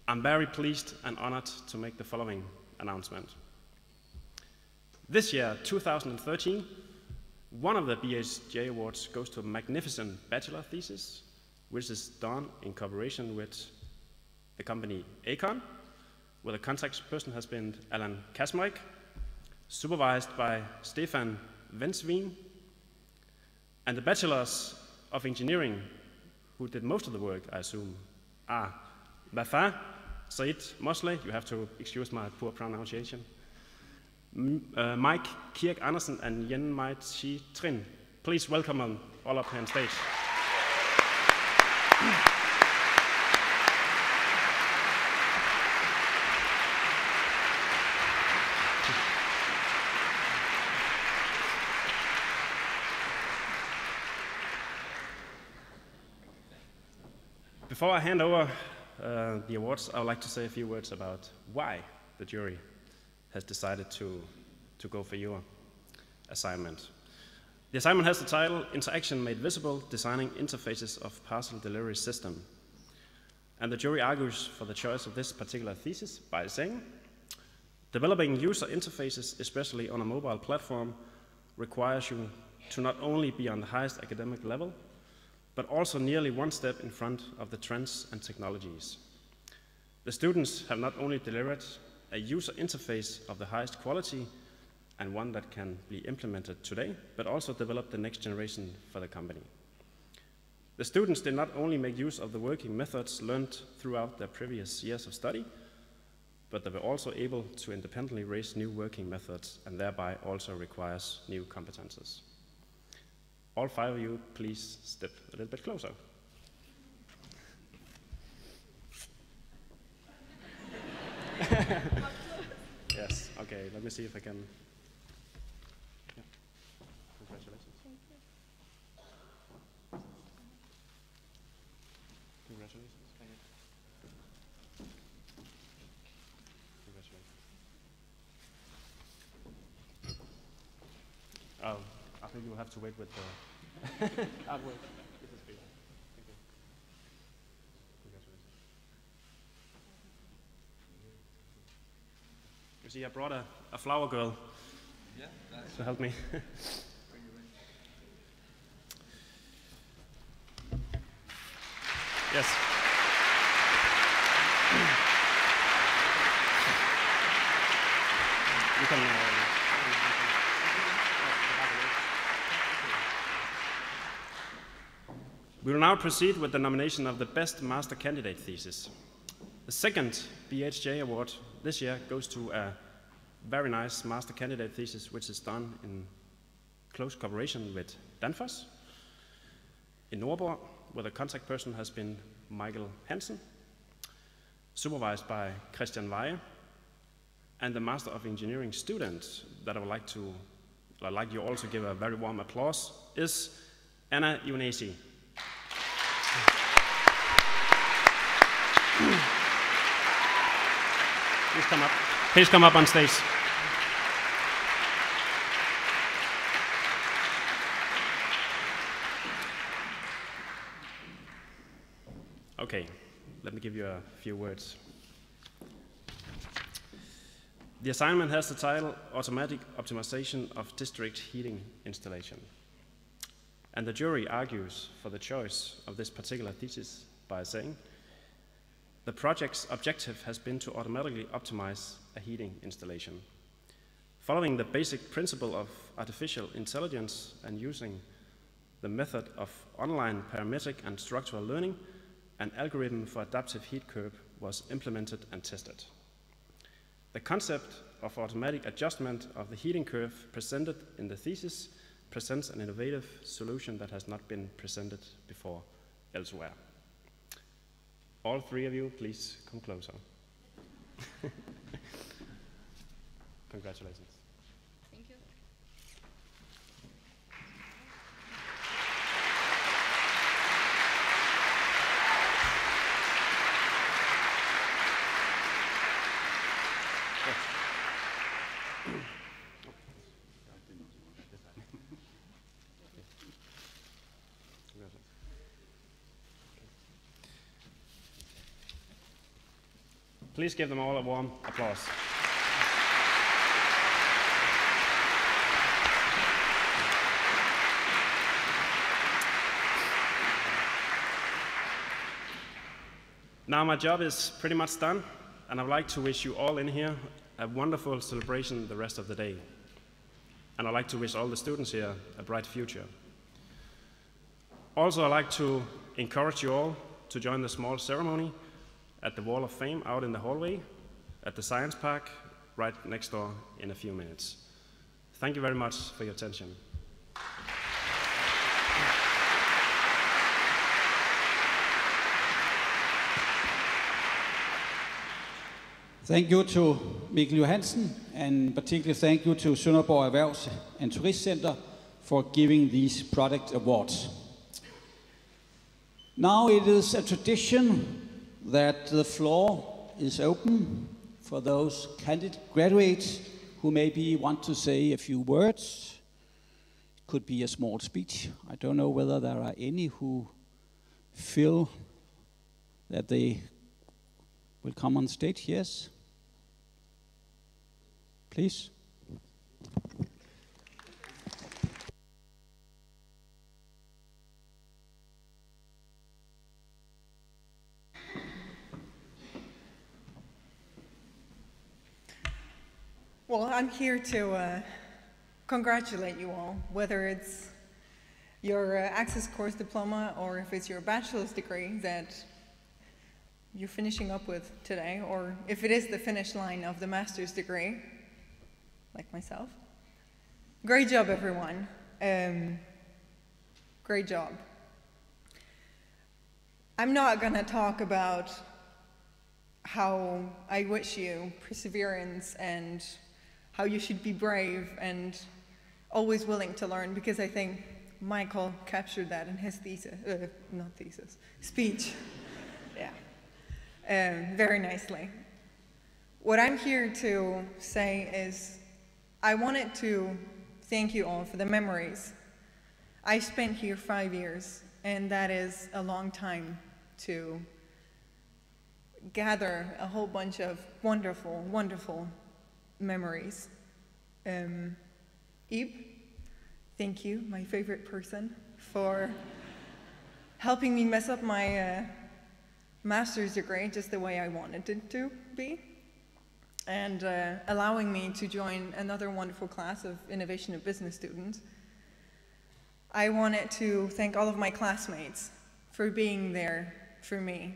I'm very pleased and honored to make the following announcement. This year, 2013, one of the BHJ Awards goes to a magnificent bachelor thesis, which is done in cooperation with the company Acon, where the contact person has been Alan Kasmerik, supervised by Stefan Vensveen, and the bachelors of engineering, who did most of the work, I assume, are Wafa, Said Mosley, you have to excuse my poor pronunciation, Mike Kirk Andersen and Yen Mai Chi Trin. Please welcome them all up here on stage. Before I hand over the awards, I would like to say a few words about why the jury has decided to go for your assignment. The assignment has the title Interaction Made Visible, Designing Interfaces of Parcel Delivery System. And the jury argues for the choice of this particular thesis by saying, developing user interfaces, especially on a mobile platform, requires you to not only be on the highest academic level, but also nearly one step in front of the trends and technologies. The students have not only delivered a user interface of the highest quality and one that can be implemented today, but also develop the next generation for the company. The students did not only make use of the working methods learned throughout their previous years of study, but they were also able to independently raise new working methods and thereby also requires new competences. All 5 of you, please step a little bit closer. Yes, okay, let me see if I can. Yeah. Congratulations. Thank you. Congratulations. Thank you. Congratulations. Oh, I think you'll have to wait with the. I'll wait. This is big. Thank you. Congratulations. You see, I brought a flower girl to help me. Yes. You can, we will now proceed with the nomination of the Best Master Candidate Thesis. The second BHJ award this year goes to a very nice Master Candidate Thesis, which is done in close cooperation with Danfoss in Sønderborg, where the contact person has been Michael Hansen, supervised by Christian Veje, and the Master of Engineering student that I'd like you all to give a very warm applause is Anna Ionesi. Please come up. Please come up on stage. Okay, let me give you a few words. The assignment has the title Automatic Optimization of District Heating Installation. And the jury argues for the choice of this particular thesis by saying, the project's objective has been to automatically optimize a heating installation. Following the basic principle of artificial intelligence and using the method of online parametric and structural learning, an algorithm for adaptive heat curve was implemented and tested. The concept of automatic adjustment of the heating curve presented in the thesis presents an innovative solution that has not been presented before elsewhere. All 3 of you, please come closer. Congratulations. Thank you. Please give them all a warm applause. Now my job is pretty much done, and I'd like to wish you all in here a wonderful celebration the rest of the day. And I'd like to wish all the students here a bright future. Also, I'd like to encourage you all to join the small ceremony at the Wall of Fame out in the hallway at the Science Park right next door in a few minutes. Thank you very much for your attention. Thank you to Mikkel Johansen, and particularly thank you to Sønderborg Erhvervs- and Turistcenter for giving these product awards. Now it is a tradition that the floor is open for those candidate graduates who maybe want to say a few words, could be a small speech. I don't know whether there are any who feel that they will come on stage. Yes? Please. Well, I'm here to congratulate you all, whether it's your Access Course Diploma or if it's your bachelor's degree that you're finishing up with today, or if it is the finish line of the master's degree, like myself. Great job, everyone. Great job. I'm not gonna talk about how I wish you perseverance and how you should be brave and always willing to learn, because I think Michael captured that in his speech. Yeah, very nicely. What I'm here to say is I wanted to thank you all for the memories. I spent here 5 years, and that is a long time to gather a whole bunch of wonderful, wonderful memories. Ib, thank you, my favorite person, for helping me mess up my master's degree just the way I wanted it to be, and allowing me to join another wonderful class of innovation and business students. I wanted to thank all of my classmates for being there for me.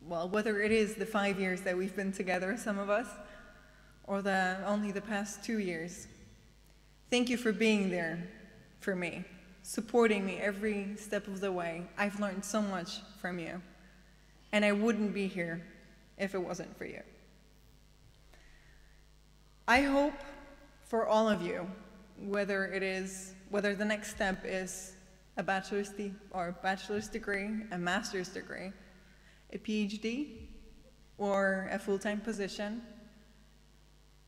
Well, whether it is the 5 years that we've been together, some of us, or only the past 2 years. Thank you for being there for me, supporting me every step of the way. I've learned so much from you, and I wouldn't be here if it wasn't for you. I hope for all of you, whether the next step is a bachelor's degree, a master's degree, a PhD, or a full-time position,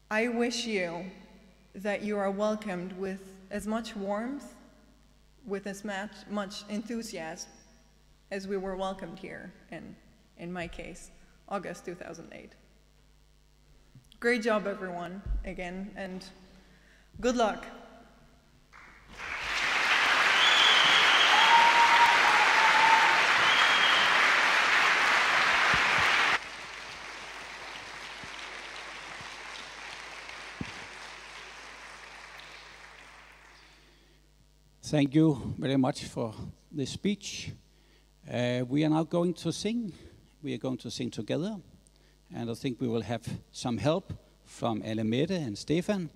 I wish you that you are welcomed with as much warmth, with as much enthusiasm as we were welcomed here in my case, August 2008. Great job, everyone, again, and good luck. Thank you very much for this speech. We are now going to sing. We are going to sing together. And I think we will have some help from Alemette and Stefan.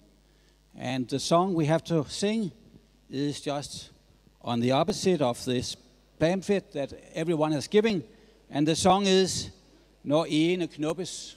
And the song we have to sing is just on the opposite of this pamphlet that everyone is giving. And the song is Når egene knuppes.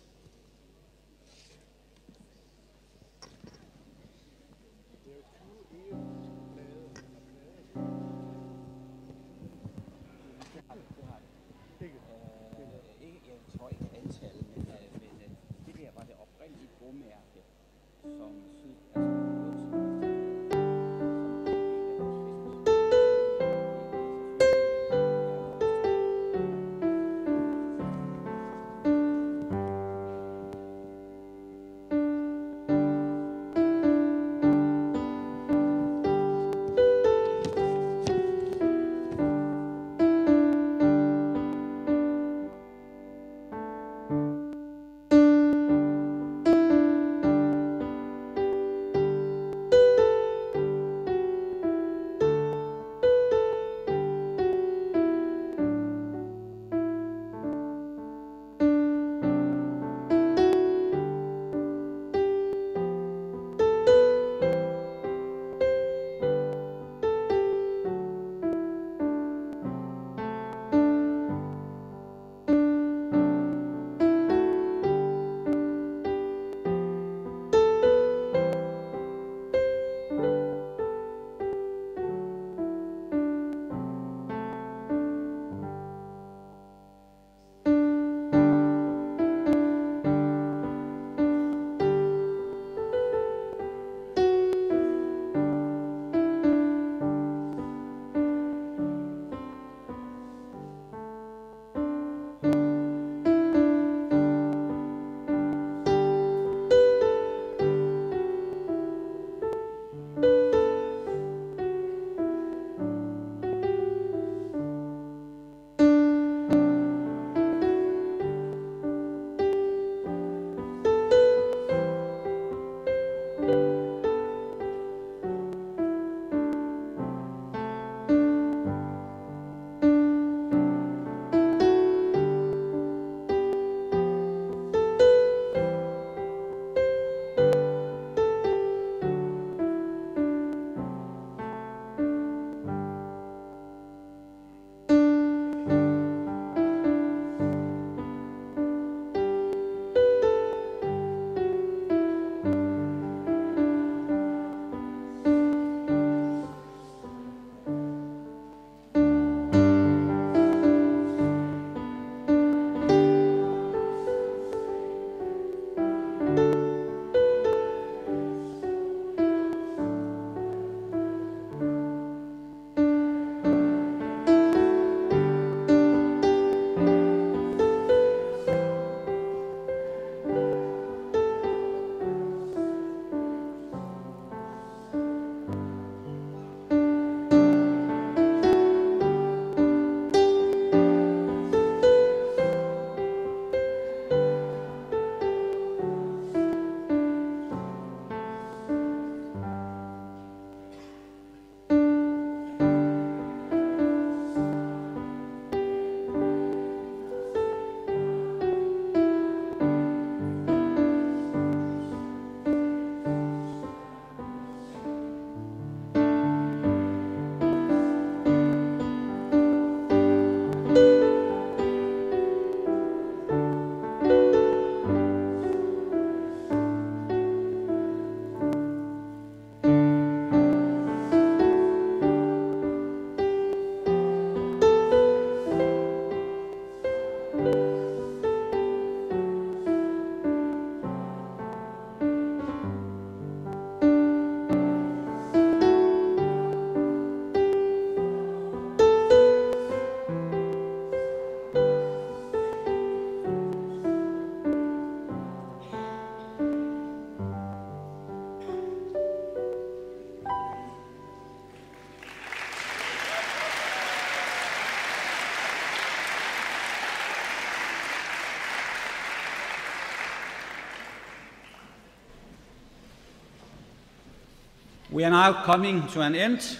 We are now coming to an end,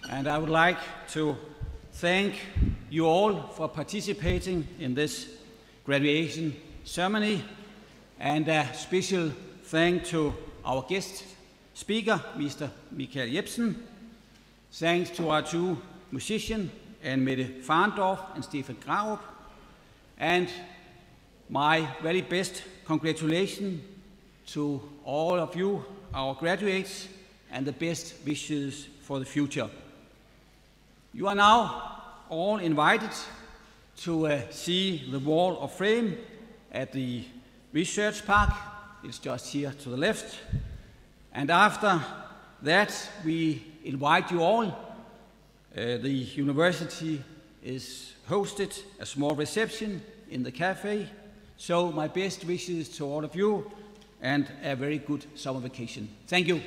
and I would like to thank you all for participating in this graduation ceremony, and a special thank to our guest speaker, Mr. Michael Jebsen. Thanks to our two musicians, Mette Farndorf and Stefan Graup. And my very best congratulations to all of you, our graduates, and the best wishes for the future. You are now all invited to see the wall of fame at the Research Park. It's just here to the left. And after that, we invite you all. The university is hosted a small reception in the cafe. So my best wishes to all of you and a very good summer vacation. Thank you.